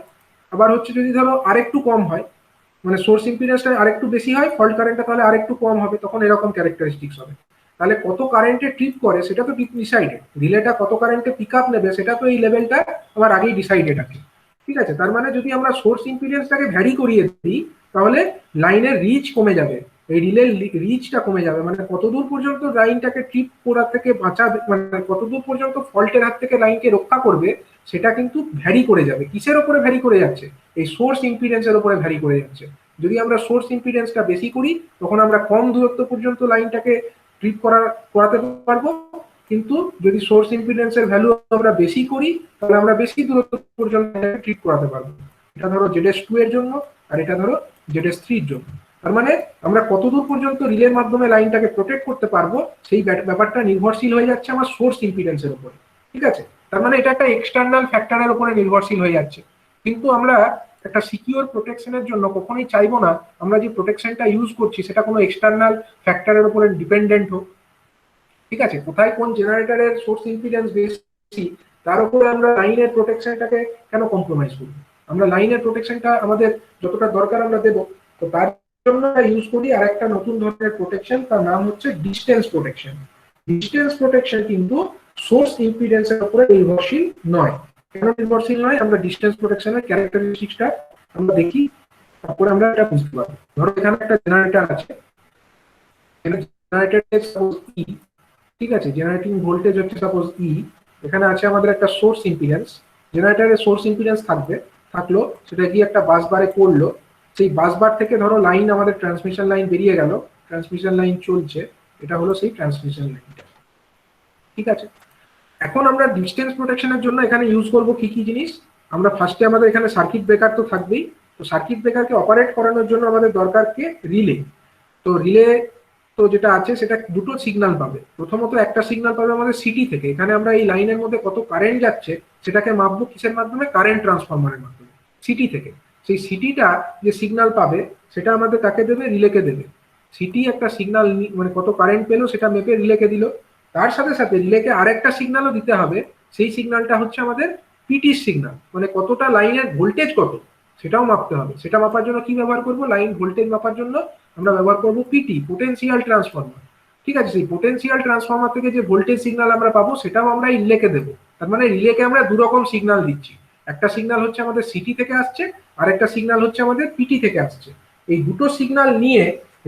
আবার হচ্ছে যদি ধরো আরেকটু কম হয়, মানে সোর্স ইম্পিডেন্সটা আরেকটু বেশি হয়, ফল্ট কারেন্টটা তাহলে আরেকটু কম হবে, তখন এরকম ক্যারেক্টারিস্টিক্স হবে। তাহলে কত কারেন্টে ট্রিপ করে সেটা তো ডিসাইডেড, রিলেটা কত কারেন্টে পিক আপ নেবে সেটা তো এই লেভেলটা আমার আগেই ডিসাইডেড আছে। ঠিক আছে, তার মানে যদি আমরা সোর্স ইম্পিডেন্সটাকে ভ্যারি করিয়ে দিই তাহলে লাইনের রিচ কমে যাবে, এই রিলের রিচটা কমে যাবে, মানে কতদূর পর্যন্ত লাইনটাকে ট্রিপ করার থেকে বাঁচাবে, মানে কতদূর পর্যন্ত ফল্টের হাত থেকে লাইনকে রক্ষা করবে সেটা কিন্তু ভ্যারি করে যাবে। কিসের উপরে ভ্যারি করে যাচ্ছে? এই সোর্স ইম্পিডেন্সের উপরে ভ্যারি করে যাচ্ছে। যদি আমরা সোর্স ইম্পিডেন্সটা বেশি করি তখন আমরা কম দূরত্ব পর্যন্ত লাইনটাকে ট্রিপ করাতে পারবো, কিন্তু যদি সোর্স ইম্পিডেন্সের ভ্যালু আমরা বেশি করি তাহলে আমরা বেশি দূরত্ব পর্যন্ত ট্রিপ করাতে পারবো। এটা ধরো ZS2 এর জন্য আর এটা ধরো ZS3 এর জন্য। তার মানে আমরা কতদূর পর্যন্ত রিলের মাধ্যমে লাইনটাকে প্রোটেক্ট করতে পারবো সেই ব্যাপারটা নির্ভরশীল হয়ে যাচ্ছে আমার সোর্স ইম্পিডেন্সের উপরে। ঠিক আছে, তার মানে এটা একটা এক্সটার্নাল ফ্যাক্টরের উপরে নির্ভরশীল হয়ে যাচ্ছে। কিন্তু আমরা একটা সিকিউর প্রোটেকশনের জন্য কখনোই চাইবো না আমরা যে প্রোটেকশনটা ইউজ করছি সেটা কোনো এক্সটার্নাল ফ্যাক্টরের উপরে ডিপেন্ডেন্ট হোক। ঠিক আছে, কোথায় কোন জেনারেটরের সোর্স ইম্পিডেন্স বেশি তার উপরে আমরা লাইনের প্রোটেকশনটাকে কেন কম্প্রোমাইজ করব? আমরা লাইনের প্রোটেকশনটা আমাদের যতটা দরকার আমরা দেব। তো তার জন্য ইউজ করি আর একটা নতুন ধরনের প্রোটেকশন, তার নাম হচ্ছে ডিস্টেন্স প্রোটেকশন। ডিস্টেন্স প্রোটেকশন কিন্তু সোর্স ইম্পিডেন্সের উপরে নির্ভরশীল নয়। কেন নির্ভরশীল নয়? আমরা ডিস্টেন্স প্রোটেকশনের ক্যারেক্টারিস্টিক্সটা আমরা দেখি, তারপরে আমরা এটা বুঝতে পারবো। ধরো এখানে একটা জেনারেটর আছে, জেনারেটরের সাপোজ ই, ঠিক আছে, জেনারেটিং ভোল্টেজ হচ্ছে সাপোজ ই, এখানে আছে আমাদের একটা সোর্স ইম্পিডেন্স, জেনারেটরের সোর্স ইম্পিডেন্স থাকলো, সেটা গিয়ে একটা বাস বারে পড়লো, সেই বাস বার থেকে ধরো লাইন আমাদের ট্রান্সমিশন লাইন বেরিয়ে গেল, ট্রান্সমিশন লাইন চলছে, এটা হলো সেই ট্রান্সমিশন লাইনটা। ঠিক আছে, এখন আমরা ডিস্টেন্স প্রোটেকশনের জন্য এখানে ইউজ করব কি কি জিনিস? আমরা ফার্স্টে আমাদের এখানে সার্কিট ব্রেকার তো থাকবেই, তো সার্কিট ব্রেকারকে অপারেট করানোর জন্য আমাদের দরকার কি? রিলে। তো রিলে তো যেটা আছে সেটা দুটো সিগন্যাল পাবে। প্রথমত একটা সিগন্যাল পাবে আমাদের সিটি থেকে, এখানে আমরা এই লাইনের মধ্যে কত কারেন্ট যাচ্ছে সেটাকে মাপবো কিসের মাধ্যমে? কারেন্ট ট্রান্সফরমারের মাধ্যমে, সিটি থেকে। সেই সিটিটা যে সিগন্যাল পাবে সেটা আমাদের কাকে দেবে? রিলেকে দেবে। সিটি একটা সিগন্যাল মানে কত কারেন্ট পেলো সেটা মেপে রিলেকে দিল, তার সাথে সাথে রিলেকে আরেকটা সিগন্যালও দিতে হবে, সেই সিগন্যালটা হচ্ছে আমাদের পিটির সিগন্যাল, মানে কতটা লাইনের ভোল্টেজ কত সেটাও মাপতে হবে। সেটা মাপার জন্য কি ব্যবহার করব? লাইন ভোল্টেজ মাপার জন্য আমরা ব্যবহার করব পিটি, পোটেনশিয়াল ট্রান্সফরমার। ঠিক আছে, সেই পোটেনশিয়াল ট্রান্সফরমার থেকে যে ভোল্টেজ সিগন্যাল আমরা পাবো সেটাও আমরা রিলেকে দেবো। তার মানে রিলেকে আমরা দু রকম সিগন্যাল দিচ্ছি, একটা সিগন্যাল হচ্ছে আমাদের সিটি থেকে আসছে আর একটা সিগন্যাল হচ্ছে আমাদের পিটি থেকে আসছে। এই দুটো সিগন্যাল নিয়ে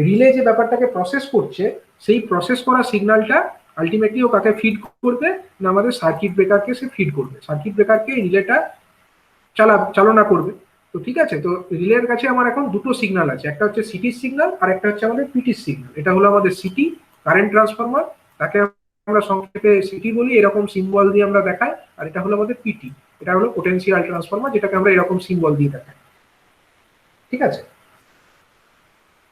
রিলে যে ব্যাপারটাকে প্রসেস করছে, সেই প্রসেস করা সিগন্যালটা আলটিমেটলি ও কাকে ফিড করবে? না আমাদের সার্কিট ব্রেকারকে সে ফিড করবে, সার্কিট ব্রেকারকে রিলেটা চালনা করবে। তো ঠিক আছে, তো রিলের কাছে আমার এখন দুটো সিগন্যাল আছে, একটা হচ্ছে সিটির সিগন্যাল আর একটা হচ্ছে আমাদের পিটির সিগন্যাল। এটা হলো আমাদের সিটি, কারেন্ট ট্রান্সফরমার, তাকে আমরা সংক্ষেপে সিটি বলি, এরকম সিম্বল দিয়ে আমরা দেখাই। আর এটা হলো আমাদের পিটি, এটা হলো পোটেনশিয়াল ট্রান্সফরমার, যেটাকে আমরা এরকম সিম্বল দিয়ে দেখাই। ঠিক আছে,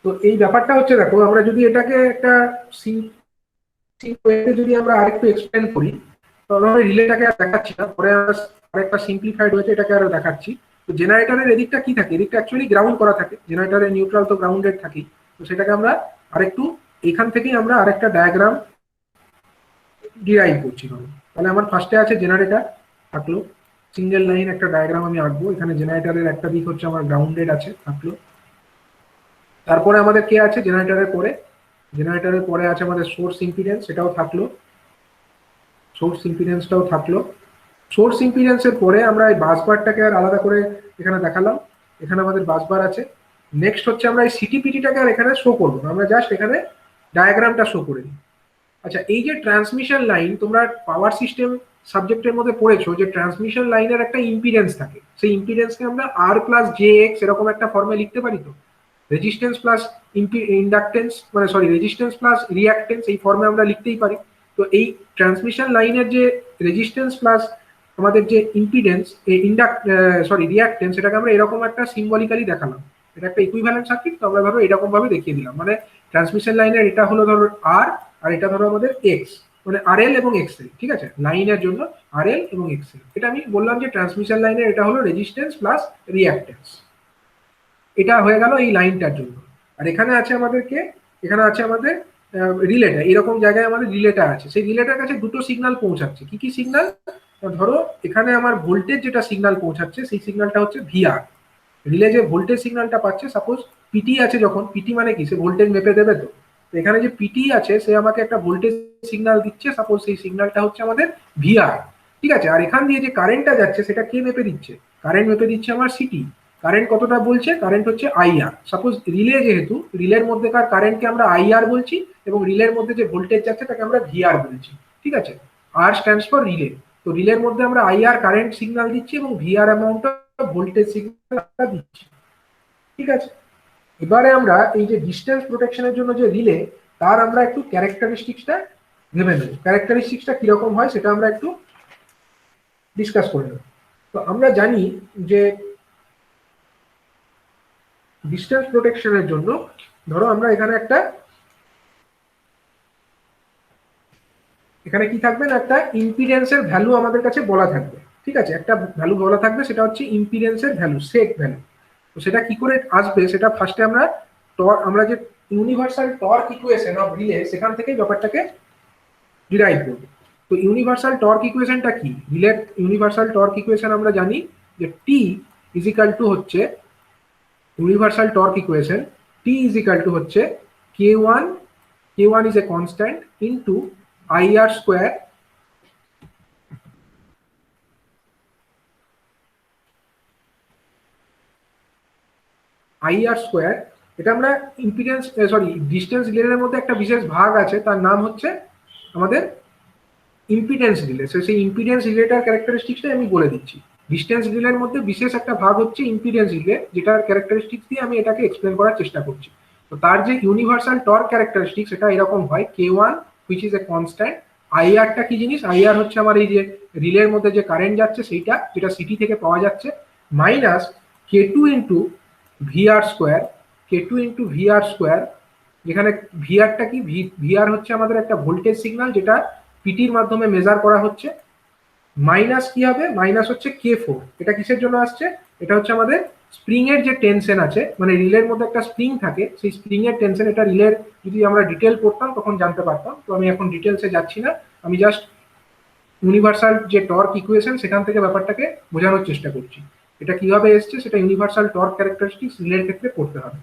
তো এই ব্যাপারটা হচ্ছে, দেখো আমরা যদি এটাকে একটা যদি আমরা আরেকটু এক্সপ্লেন করি, তাহলে আমরা রিলেটাকে আর দেখাচ্ছি না, পরে আরেকটা সিম্পলিফাইড হয়েছে এটাকে আরো দেখাচ্ছি। তো জেনারেটরের এদিকটা কি থাকে? এদিকটা অ্যাকচুয়ালি গ্রাউন্ড করা থাকে, জেনারেটরের নিউট্রাল তো গ্রাউন্ডেড থাকেই। তো সেটাকে আমরা আরেকটু এখান থেকেই আমরা আরেকটা ডায়াগ্রাম ডিরাইভ করছি। তাহলে আমার ফার্স্টে আছে জেনারেটর থাকলো, সিঙ্গেল লাইন একটা ডায়াগ্রাম আমি আঁকবো। এখানে জেনারেটরের একটা দিক হচ্ছে আমার গ্রাউন্ডেড আছে, থাকলো। তারপরে আমাদের কে আছে? জেনারেটরের পরে আছে আমাদের সোর্স ইম্পিডেন্স, সেটাও থাকলো, সোর্স ইম্পিডেন্সটাও থাকলো। সোর্স ইম্পিডেন্সের পরে আমরা এই বাসবারটাকে আর আলাদা করে এখানে দেখালাম, এখানে আমাদের বাসবার আছে। নেক্সট হচ্ছে আমরা এই সিটিপিটিটাকে আর এখানে শো করবো না, আমরা জাস্ট এখানে ডায়াগ্রামটা শো করে দিই। আচ্ছা, এই যে ট্রান্সমিশন লাইন, তোমরা পাওয়ার সিস্টেম সাবজেক্টের মধ্যে পড়েছো যে ট্রান্সমিশন লাইনের একটা ইম্পিডেন্স থাকে, সেই ইম্পিডেন্সকে আমরা আর প্লাস জে এক্স এরকম একটা ফর্মে লিখতে পারি। তো রেজিস্ট্যান্স প্লাস ইন্ডাকটেন্স, মানে সরি রেজিস্ট্যান্স প্লাস রিঅ্যাক্টেন্স, এই ফর্মে আমরা লিখতেই পারি। তো এই ট্রান্সমিশন লাইনের যে রেজিস্ট্যান্স প্লাস আমাদের যে ইম্পিডেন্স রিঅ্যাক্টেন্স, সেটাকে আমরা এরকম একটা সিম্বলিক্যালি দেখালাম। এটা একটা ইকুইভ্যালেন্ট সার্কিট, তো আমরা ধরো এরকম ভাবে দেখিয়ে দিলাম, মানে ট্রান্সমিশন লাইনের এটা হলো ধরো আর, আর এটা ধরো আমাদের এক্স, মানে আর এল এবং এক্স এল। ঠিক আছে, লাইনের জন্য আর এল এবং এক্স এল। এটা আমি বললাম যে ট্রান্সমিশন লাইনের এটা হলো রেজিস্ট্যান্স প্লাস রিঅ্যাক্টেন্স, এটা হয়ে গেল এই লাইনটার জন্য। আর এখানে আছে আমাদেরকে, এখানে আছে আমাদের রিলেটা, এরকম জায়গায় আমাদের রিলেটা আছে, সেই রিলেটার কাছে দুটো সিগন্যাল পৌঁছাচ্ছে। কি কি সিগন্যাল? ধরো এখানে আমার ভোল্টেজ যেটা সিগন্যাল পৌঁছাচ্ছে সেই সিগন্যালটা হচ্ছে ভিআর। রিলে যে ভোল্টেজ সিগন্যালটা পাচ্ছে, সাপোজ পিটি আছে, যখন পিটি মানে কি? সে ভোল্টেজ মেপে দেবে। তো এখানে যে পিটি আছে সে আমাকে একটা ভোল্টেজ সিগন্যাল দিচ্ছে, সাপোজ সেই সিগন্যালটা হচ্ছে আমাদের ভিআর। ঠিক আছে, আর এখান দিয়ে যে কারেন্টটা যাচ্ছে সেটা কে মেপে দিচ্ছে? কারেন্ট মেপে দিচ্ছে আমার সিটি। কারেন্ট কতটা বলছে, কারেন্ট হচ্ছে আইআর। সাপোজ রিলে, যেহেতু রিলের মধ্যেকার কারেন্টকে আমরা আইআর বলছি এবং রিলের মধ্যে যে ভোল্টেজ যাচ্ছে তাকে আমরা ভিআর বলছি, ঠিক আছে। আর স্ট্যান্ডস ফর রিলে। তো রিলের মধ্যে আমরা আইআর কারেন্ট সিগন্যাল দিচ্ছি এবং ভিআর অ্যামাউন্ট ভোল্টেজ সিগন্যাল দিচ্ছি, ঠিক আছে। এবারে আমরা এই যে ডিস্টেন্স প্রোটেকশনের জন্য যে রিলে, তার আমরা একটু ক্যারেক্টারিস্টিক্সটা ভেবে নেব। ক্যারেক্টারিস্টিক্সটা কিরকম হয় সেটা আমরা একটু ডিসকাস করে নেব। তো আমরা জানি যে ডিস্টেন্স প্রোটেকশনের জন্য ধরো আমরা এখানে কি থাকবে না, একটা ইম্পিডেন্সের ভ্যালু আমাদের কাছে বলা থাকবে, ঠিক আছে। একটা ভ্যালু বলা থাকবে, সেটা হচ্ছে ইম্পিডেন্সের ভ্যালু, সেট ভ্যালু। তো সেটা কি করে আসবে, সেটা ফার্স্টে আমরা যে universal torque equation of relay, সেখান থেকেই ব্যাপারটাকে ডিরাইভ করব। তো ইউনিভার্সাল টর্ক ইকুয়েশনটা কি? রিলের ইউনিভার্সাল টর্ক ইকুয়েশন আমরা জানি যে টি ইজ ইকাল টু হচ্ছে, universal torque equation T is equal to হচ্ছে k1 is a constant into IR square এটা আমরা ইম্পিডেন্স ডিস্টেন্স রিলের মধ্যে একটা বিশেষ ভাগ আছে, তার নাম হচ্ছে আমাদের ইম্পিডেন্স রিলে। সেই ইম্পিডেন্স রিলেটার ক্যারেক্টারিস্টিক্সটাই আমি বলে দিচ্ছি। ডিস্টেন্স রিলের মধ্যে বিশেষ একটা ভাগ হচ্ছে ইম্পিডেন্স রিলে, যেটার ক্যারেক্টারিস্টিক্স দিয়ে আমি এটাকে এক্সপ্লেন করার চেষ্টা করছি। তো তার যে ইউনিভার্সাল টর্ক ক্যারেক্টারিস্টিক্স সেটা এরকম হয় k1 which is a constant। আইআরটা কি জিনিস? আইআর হচ্ছে আমার এই যে রিলের মধ্যে যে কারেন্ট যাচ্ছে সেইটা, যেটা সিটি থেকে পাওয়া যাচ্ছে, minus k2 into VR square, যেখানে ভিআরটা কি, ভিআর হচ্ছে আমাদের একটা ভোল্টেজ সিগন্যাল যেটা পিটির মাধ্যমে মেজার করা হচ্ছে, মাইনাস কি হবে, মাইনাস হচ্ছে k4। এটা কিসের জন্য আসছে? এটা হচ্ছে আমাদের স্প্রিং এর যে টেনশন আছে, মানে রিলের মধ্যে একটা স্প্রিং থাকে, সেই স্প্রিং এর টেনশন। এটা রিলের যদি আমরা ডিটেল পড়তাম তখন জানতে পারতাম, তো আমি এখন ডিটেলসে যাচ্ছি না, আমি জাস্ট ইউনিভার্সাল যে টর্ক ইকুয়েশন সেখান থেকে ব্যাপারটাকে বোঝানোর চেষ্টা করছি। এটা কিভাবে এসছে সেটা ইউনিভার্সাল টর্ক ক্যারেক্টারিস্টিক্স রিলের ক্ষেত্রে পড়তে হবে।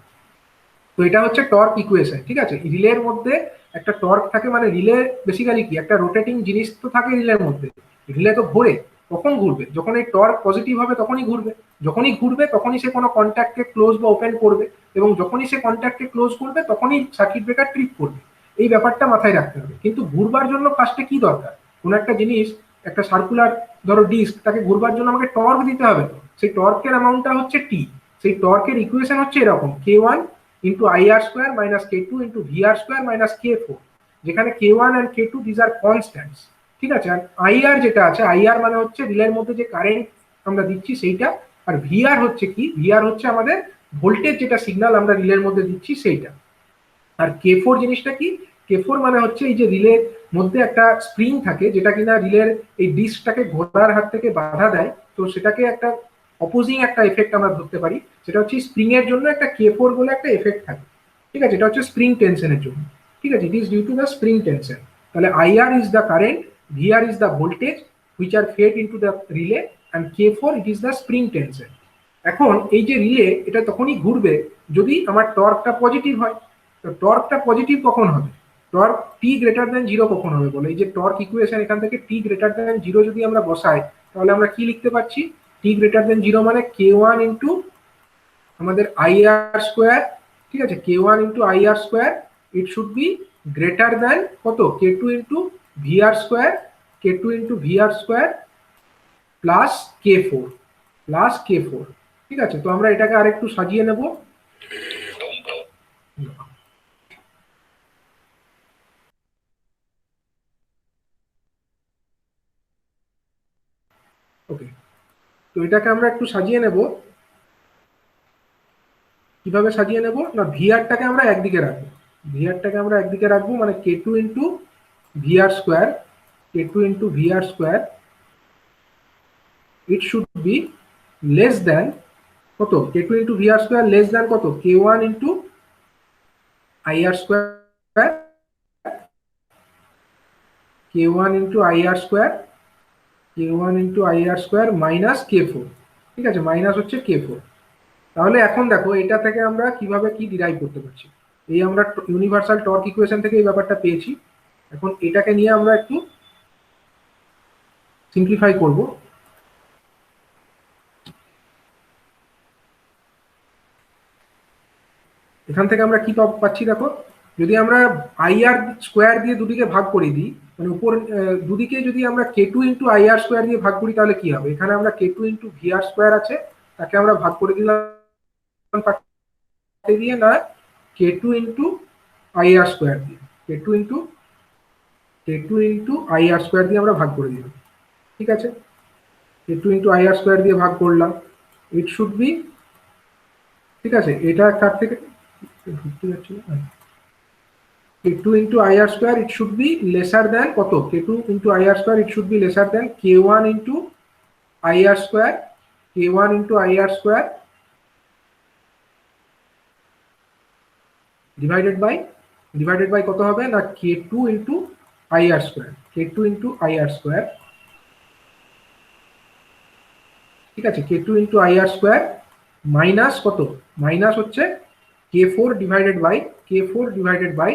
তো এটা হচ্ছে টর্ক ইকুয়েশন, ঠিক আছে। রিলের মধ্যে একটা টর্ক থাকে, মানে রিলে বেসিক্যালি কি, একটা রোটেটিং জিনিস তো থাকে রিলের মধ্যে। রিলে তো ঘোরে, কখন ঘুরবে? যখন এই টর্ক পজিটিভ হবে তখনই ঘুরবে। যখনই ঘুরবে তখনই সে কোনো কন্ট্যাক্টকে ক্লোজ বা ওপেন করবে, এবং যখনই সে কন্ট্যাক্টকে ক্লোজ করবে তখনই সার্কিট ব্রেকার ট্রিপ করবে। এই ব্যাপারটা মাথায় রাখতে হবে। কিন্তু ঘুরবার জন্য ফার্স্টে কি দরকার? কোনো একটা জিনিস, একটা সার্কুলার ধরো ডিস্ক, তাকে ঘুরবার জন্য আমাকে টর্ক দিতে হবে। তো সেই টর্কের অ্যামাউন্টটা হচ্ছে টি। সেই টর্কের ইকুয়েশন হচ্ছে এরকম, k1 into IR square minus k2 into VR square minus k4, যেখানে k1 and k2 these are constants, ঠিক আছে। আর IR যেটা আছে, IR মানে হচ্ছে রিলের মধ্যে যে কারেন্ট আমরা দিচ্ছি সেইটা, আর VR হচ্ছে কি, VR হচ্ছে আমাদের ভোল্টেজ যেটা সিগন্যাল আমরা রিলের মধ্যে দিচ্ছি সেইটা। আর k4 জিনিসটা কি, k4 মানে হচ্ছে এই যে রিলের মধ্যে একটা স্প্রিং থাকে, যেটা কিনা রিলের এই ডিস্কটাকে ঘোরার হাত থেকে বাধা দেয়। তো সেটাকে একটা অপোজিং একটা এফেক্ট আমরা ধরতে পারি, সেটা হচ্ছে স্প্রিং এর জন্য একটা k4 বলে একটা এফেক্ট থাকে, ঠিক আছে। এটা হচ্ছে স্প্রিং টেনশনের জন্য, ঠিক আছে। It is due to the spring tension. তাহলে IR is the current, VR is the voltage which are fed into the relay, and k4 it is the spring tension. এখন এই যে রিলে, এটা তখনই ঘুরবে যদি আমার টর্কটা পজিটিভ হয়। তো টর্কটা পজিটিভ কখন হবে? টর্ক টি গ্রেটার দেন 0 কখন হবে বলে, এই যে টর্ক ইকুয়েশন এখান থেকে টি গ্রেটার দেন 0 যদি আমরা বসাই, তাহলে আমরা কি লিখতে পারছি? টি গ্রেটার দেন 0 মানে k1 ইন্টু আমাদের IR স্কোয়ার, ঠিক আছে। k1 into IR square, it should B greater than কত, k2 into VR square, k2 into VR square plus k4, ঠিক আছে। তো আমরা এটাকে আরেকটু সাজিয়ে নেব। ওকে, তো এটাকে আমরা একটু সাজিয়ে নেব। কিভাবে সাজিয়ে নেব না, ভিআরটাকে আমরা একদিকে রাখবো, মানে k2 into VR square, it should be less than কত, k2 into VR square less than কত, k1 into IR square, k1 into IR square minus k4, ঠিক আছে। মাইনাস হচ্ছে k4। তাহলে এখন দেখো এটা থেকে আমরা কিভাবে কি ডিরাইভ করতে পারছি। এই আমরা ইউনিভার্সাল টর্ক ইকুয়েশন থেকে এই ব্যাপারটা পেয়েছি। এখন এটাকে নিয়ে আমরা একটু সিম্পলিফাই করব। এখান থেকে আমরা কি পাচ্ছি দেখো, যদি আমরা আইআর স্কোয়ার দিয়ে দুদিকে ভাগ করে দিই, মানে উপর দুদিকে যদি আমরা কে টু ইন্টু আইআর স্কোয়ার দিয়ে ভাগ করি তাহলে কি হবে, এখানে আমরা কে টু ইন্টু ভিআর স্কোয়ার আছে তাকে আমরা ভাগ করে দিলাম দিয়ে না কে টু ইন্টু আইআর স্কোয়ার দিয়ে, কে টু ইন্টু আইআর স্কোয়ার দিয়ে আমরা ভাগ করে দিলাম। ঠিক আছে, কে টু ইন্টু আইআর স্কোয়ার দিয়ে ভাগ করলাম, ইট শুড বি, ঠিক আছে, এটা তার থেকে ঢুকতে যাচ্ছে না, k2 into ir square it should be lesser than কত, k2 into ir square it should be lesser than k1 into ir square, k1 into ir square divided by কত হবে না k2 into ir square, k2 into ir square, ঠিক আছে, k2 into ir square minus কত, minus হচ্ছে k4 divided by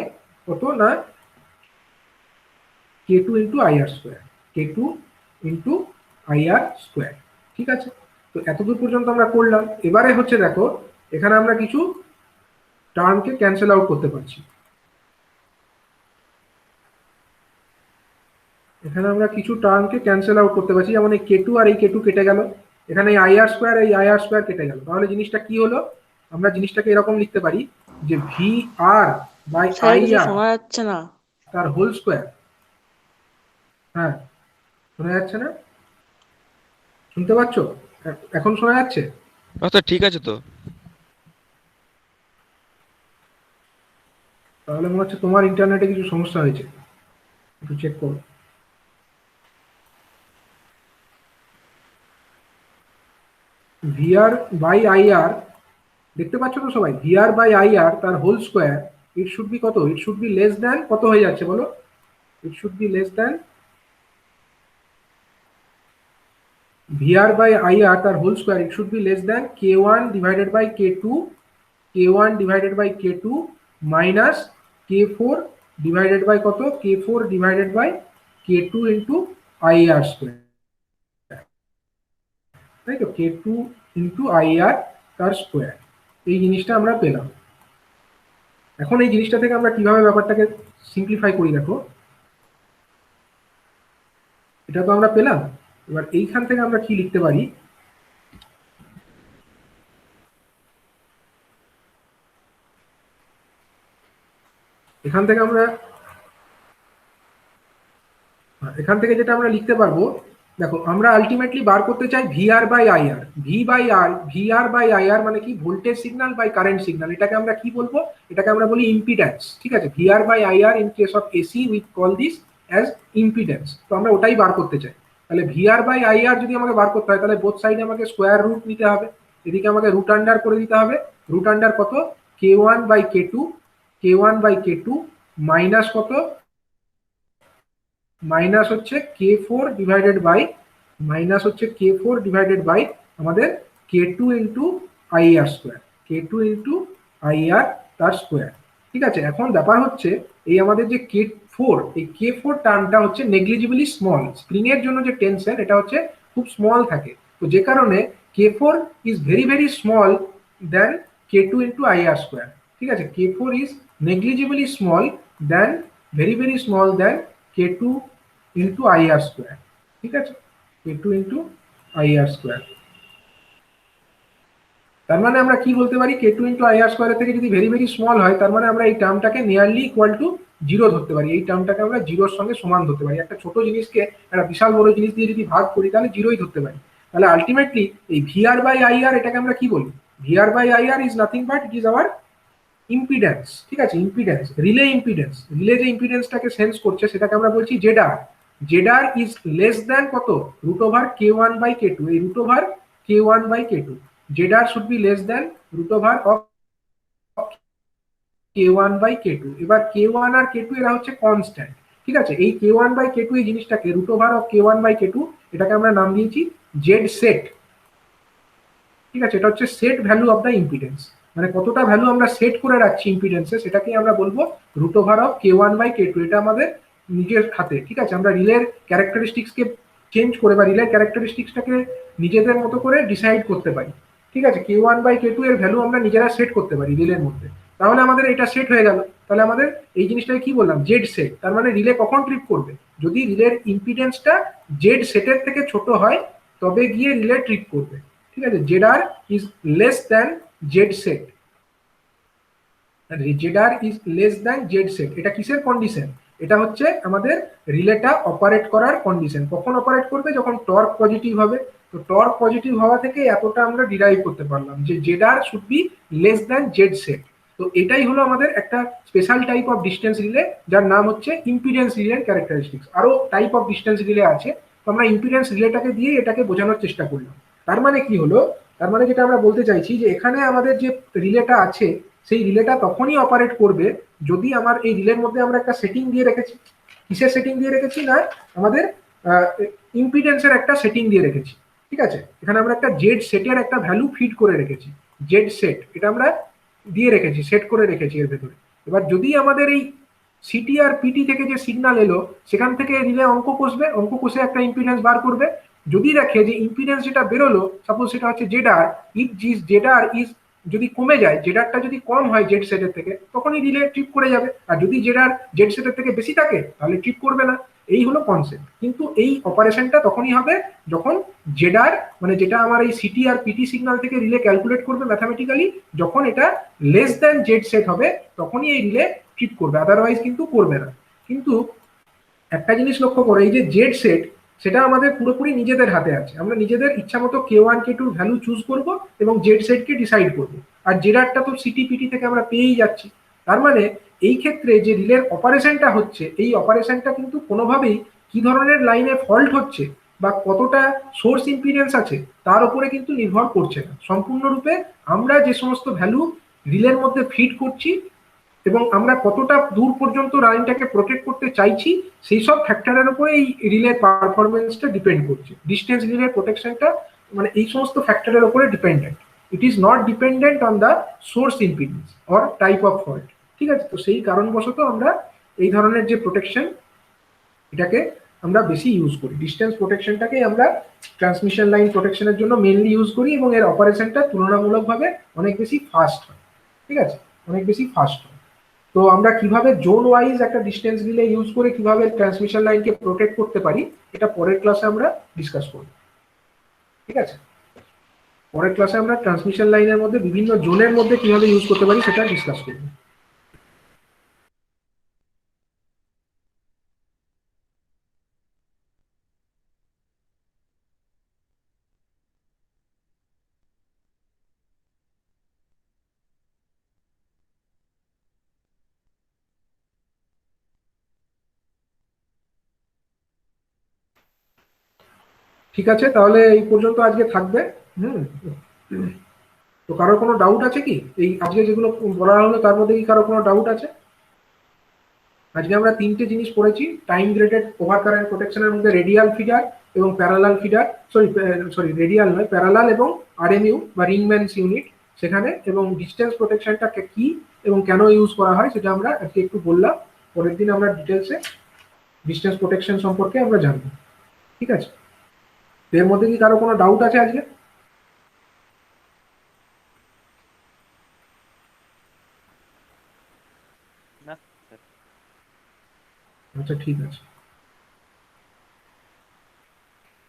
কত না k2 into ir square, k2 into ir square। ঠিক আছে, তো এতদূর পর্যন্ত আমরা করলাম। এবারে হচ্ছে দেখো এখানে আমরা কিছু টার্মকে ক্যান্সেল আউট করতে পারছি, এখানে আমরা কিছু টার্মকে ক্যান্সেল আউট করতে পারছি, যেমন এই k2 আর এই k2 কেটে গেল, এখানে এই ir স্কয়ার এই ir স্কয়ার কেটে গেল, তাহলে জিনিসটা কি হলো, আমরা জিনিসটাকে এরকম লিখতে পারি যে vr বাই ir শোনা যাচ্ছে না, তার হোল স্কয়ার। হ্যাঁ শোনা যাচ্ছে না, শুনতে পাচ্ছ এখন শোনা যাচ্ছে? আচ্ছা ঠিক আছে তো, তাহলে মনে হচ্ছে তোমার ইন্টারনেটে কিছু সমস্যা হয়েছে, একটু চেক করো। ভিআর বাই আইআর দেখতে পাচ্ছ তো সবাই, ভিআর বাই আইআর তার whole square it should be কত, it should be less than কত হয়ে যাচ্ছে বলো, it should be less than VR by IR তার whole square it should be less than k1 divided by k2 minus k4 divided by কত, k4 divided by k2 into IR square, তাই তো, k2 into IR তার square, এই জিনিসটা আমরা পেলাম। এখন এই জিনিসটা থেকে আমরা কিভাবে ব্যাপারটাকে সিম্পলিফাই করি দেখো, এটা তো আমরা পেলাম, এবার এইখান থেকে আমরা কি লিখতে পারি, এখান থেকে যেটা আমরা লিখতে পারবো দেখো, আমরা আলটিমেটলি বার করতে চাই VR by IR, VR by IR মানে কি, voltage signal by current signal, এটাকে আমরা কি বলবো, এটাকে আমরা বলি ইম্পিডেন্স। ঠিক আছে, VR by IR in case of AC we call this as impedance, তো আমরা ওটাই বার করতে চাই। তাহলে ভিআর বাই আইআর যদি আমাকে বার করতে হয় তাহলে বোথ সাইডে আমাকে স্কোয়ার রুট নিতে হবে, এদিকে আমাকে রুট আন্ডার করে দিতে হবে, রুট আন্ডার কত k1 বাই k2 মাইনাস কত, মাইনাস হচ্ছে k4 ডিভাইডেড বাই আমাদের k2 into IR square, k2 into IR তার স্কোয়ার। ঠিক আছে, এখন ব্যাপার হচ্ছে এই আমাদের যে k4, এই k4 টার্মটা হচ্ছে নেগলিজিবলি স্মল, স্প্রিং এর জন্য যে টেনশন এটা হচ্ছে খুব স্মল থাকে, তো যে কারণে k4 is very very small then k2 into IR square. ঠিক আছে, k4 is negligibly small then very very small then k2 into IR square. ঠিক আছে, k2 ইন্টু আইআর স্কোয়ার, তার মানে আমরা কি বলতে পারি, k2 ইন্টু আইআর স্কোয়ার থেকে যদি ভেরি ভেরি স্মল হয় তার মানে আমরা এই টার্মটাকে নিয়ারলি ইকুয়াল টু জিরো ধরতে পারি, এই টার্মটাকে আমরা জিরোর সঙ্গে সমান ধরতে পারি, একটা ছোট জিনিসকে একটা বিশাল বড় জিনিস দিয়ে যদি ভাগ করি তাহলে জিরোই ধরতে পারি। তাহলে আলটিমেটলি এই ভিআর বাই আইআর এটাকে আমরা কি বলি, VR by IR is nothing but it is our impedance. ঠিক আছে, ইম্পিডেন্স, রিলে ইম্পিডেন্স, রিলে যে ইম্পিডেন্সটাকে সেন্স করছে সেটাকে আমরা বলছি ZR, ZR is less than কত, root over k1 by k2, এই root over k1 by k2, ZR should be less than root over of k1 by k2। এবার k1 আর k2 এরা হচ্ছে কনস্ট্যান্ট। ঠিক আছে, এই k1 বাই k2 এই জিনিসটাকে root over of k1 by k2 এটাকে আমরা নাম দিয়েছি জেড সেট। ঠিক আছে, এটা হচ্ছে set value of the impedance, মানে কতটা ভ্যালু আমরা সেট করে রাখছি ইম্পিডেন্সে সেটাকে আমরা বলবো root over of k1 by k2, এটা আমাদের নিজের হাতে। ঠিক আছে, আমরা রিলের ক্যারেক্টারিস্টিক্সকে চেঞ্জ করে বা রিলের ক্যারেক্টারিস্টিক্সটাকে নিজেদের মতো করে ডিসাইড করতে পারি। ঠিক আছে, k1 বাই k2 এর ভ্যালু আমরা নিজেরা সেট করতে পারি রিলের মধ্যে। তাহলে আমাদের এটা সেট হয়ে গেল। তাহলে আমাদের এই জিনিসটাকে কি বললাম, জেড সেট। তার মানে রিলে কখন ট্রিপ করবে, যদি রিলের ইম্পিডেন্সটা জেড সেটের থেকে ছোট হয় তবে গিয়ে রিলে ট্রিপ করবে। ঠিক আছে, Z R is less than Z set, Z R is less than Z set. এটা কিসের কন্ডিশন, এটা হচ্ছে আমাদের রিলেটা অপারেট করার কন্ডিশন। কখন অপারেট করবে, যখন টর্ক পজিটিভ হবে। তো টর্ক পজিটিভ হওয়া থেকে এতটা আমরা ডিরাইভ করতে পারলাম যে Z R should be less than Z set. তো এটাই হলো আমাদের একটা special type of distance relay, যার নাম হচ্ছে ইম্পিডেন্স রিলের ক্যারেক্টারিস্টিক্স। আরো টাইপ অফ ডিস্টেন্স রিলে আছে, তো আমরা ইম্পিডেন্স রিলেটাকে দিয়ে এটাকে বোঝানোর চেষ্টা করলাম। তার মানে কি হলো, তার মানে যেটা আমরা বলতে চাইছি যে এখানে আমাদের যে রিলেটা আছে সেই রিলেটা তখনই অপারেট করবে যদি আমার এই রিলের মধ্যে আমরা একটা সেটিং দিয়ে রেখেছি। কিসের সেটিং দিয়ে রেখেছি, না আমাদের ইম্পিডেন্সের একটা সেটিং দিয়ে রেখেছি। ঠিক আছে, এখানে আমরা একটা জেড সেটের একটা ভ্যালু ফিড করে রেখেছি, জেড সেট, এটা আমরা দিয়ে রেখেছি, সেট করে রেখেছি এর ভেতরে। এবার যদি আমাদের এই সিটি আর পিটি থেকে যে সিগন্যাল এলো সেখান থেকে রিলে অঙ্ক কষবে, অঙ্ক কষে একটা ইম্পিডেন্স বার করবে। যদি দেখে যে ইম্পিডেন্স যেটা বেরোলো, সাপোজ সেটা হচ্ছে Z R, if Z R is যদি কমে যায়, জেডারটা যদি কম হয় জেড সেটের থেকে, তখনই রিলে ট্রিপ করে যাবে। আর যদি জেডার জেড সেটের থেকে বেশি থাকে তাহলে ট্রিপ করবে না। এই হলো কনসেপ্ট। কিন্তু এই অপারেশনটা তখনই হবে যখন জেডার, মানে যেটা আমার এই সিটি আর পিটি সিগন্যাল থেকে রিলে ক্যালকুলেট করবে ম্যাথামেটিক্যালি, যখন এটা লেস দ্যান জেড সেট হবে তখনই এই রিলে ট্রিপ করবে, আদারওয়াইজ কিন্তু করবে না। কিন্তু একটা জিনিস লক্ষ্য করো, এই যে জেড সেট সেটা আমাদের পুরোপুরি নিজেদের হাতে আছে। আমরা নিজেদের ইচ্ছা মতো K1 K2 ভ্যালু চুজ করব এবং জেড সেটকে ডিসাইড করব। আর জেডারটা তো সিটি পিটি থেকে আমরা পেয়েই যাচ্ছি। তার মানে এই ক্ষেত্রে যে রিলের অপারেশনটা হচ্ছে, এই অপারেশনটা কিন্তু কোনোভাবেই কি ধরনের লাইনে ফল্ট হচ্ছে বা কতটা সোর্স ইম্পিডেন্স আছে তার উপরে কিন্তু নির্ভর করছে না। সম্পূর্ণরূপে আমরা যে সমস্ত ভ্যালু রিলের মধ্যে ফিড করছি এবং আমরা কতটা দূর পর্যন্ত লাইনটাকে প্রোটেক্ট করতে চাইছি সেই সব ফ্যাক্টরের উপরে এই রিলের পারফরমেন্সটা ডিপেন্ড করছে। ডিস্টেন্স রিলের প্রোটেকশনটা মানে এই সমস্ত ফ্যাক্টরের উপরে dependent. It is not dependent on the source impedance or type of fault. ঠিক আছে, তো সেই কারণবশত আমরা এই ধরনের যে প্রোটেকশন এটাকে আমরা বেশি ইউজ করি। ডিস্টেন্স প্রোটেকশনটাকেই আমরা ট্রান্সমিশন লাইন প্রোটেকশনের জন্য মেনলি ইউজ করি এবং এর অপারেশনটা তুলনামূলকভাবে অনেক বেশি ফাস্ট হয়। ঠিক আছে, অনেক বেশি ফাস্ট হয়। তো আমরা কিভাবে জোন ওয়াইজ একটা ডিস্টেন্স রিলে ইউজ করে কিভাবে ট্রান্সমিশন লাইনকে প্রোটেক্ট করতে পারি এটা পরের ক্লাসে আমরা ডিসকাস করব। ঠিক আছে, পরের ক্লাসে আমরা ট্রান্সমিশন লাইনের মধ্যে বিভিন্ন জোনের মধ্যে কিভাবে ইউজ করতে পারি সেটা ডিসকাস করব। ঠিক আছে, তাহলে এই পর্যন্ত আজকে থাকবে। হুম, তো কারোর কোনো ডাউট আছে কি, এই আজকে যেগুলো বলা হলো তার মধ্যে কি কারো কোনো ডাউট আছে? আজকে আমরা তিনটে জিনিস পড়েছি, টাইম গ্রেডেড ওভার কারেন্ট প্রোটেকশনের মধ্যে রেডিয়াল ফিডার এবং প্যারালাল ফিডার, সরি রেডিয়াল নয়, প্যারালাল এবং আরএমইউ বা রিংম্যানস ইউনিট সেখানে, এবং ডিস্টেন্স প্রোটেকশনটা কি এবং কেন ইউজ করা হয় সেটা আমরা আজকে একটু বললাম। পরের দিন আমরা ডিটেলসে ডিস্টেন্স প্রোটেকশন সম্পর্কে আমরা জানবো। ঠিক আছে, এর মধ্যে কি কারো কোনো ডাউট আছে আজকে? না। আচ্ছা, ঠিক আছে।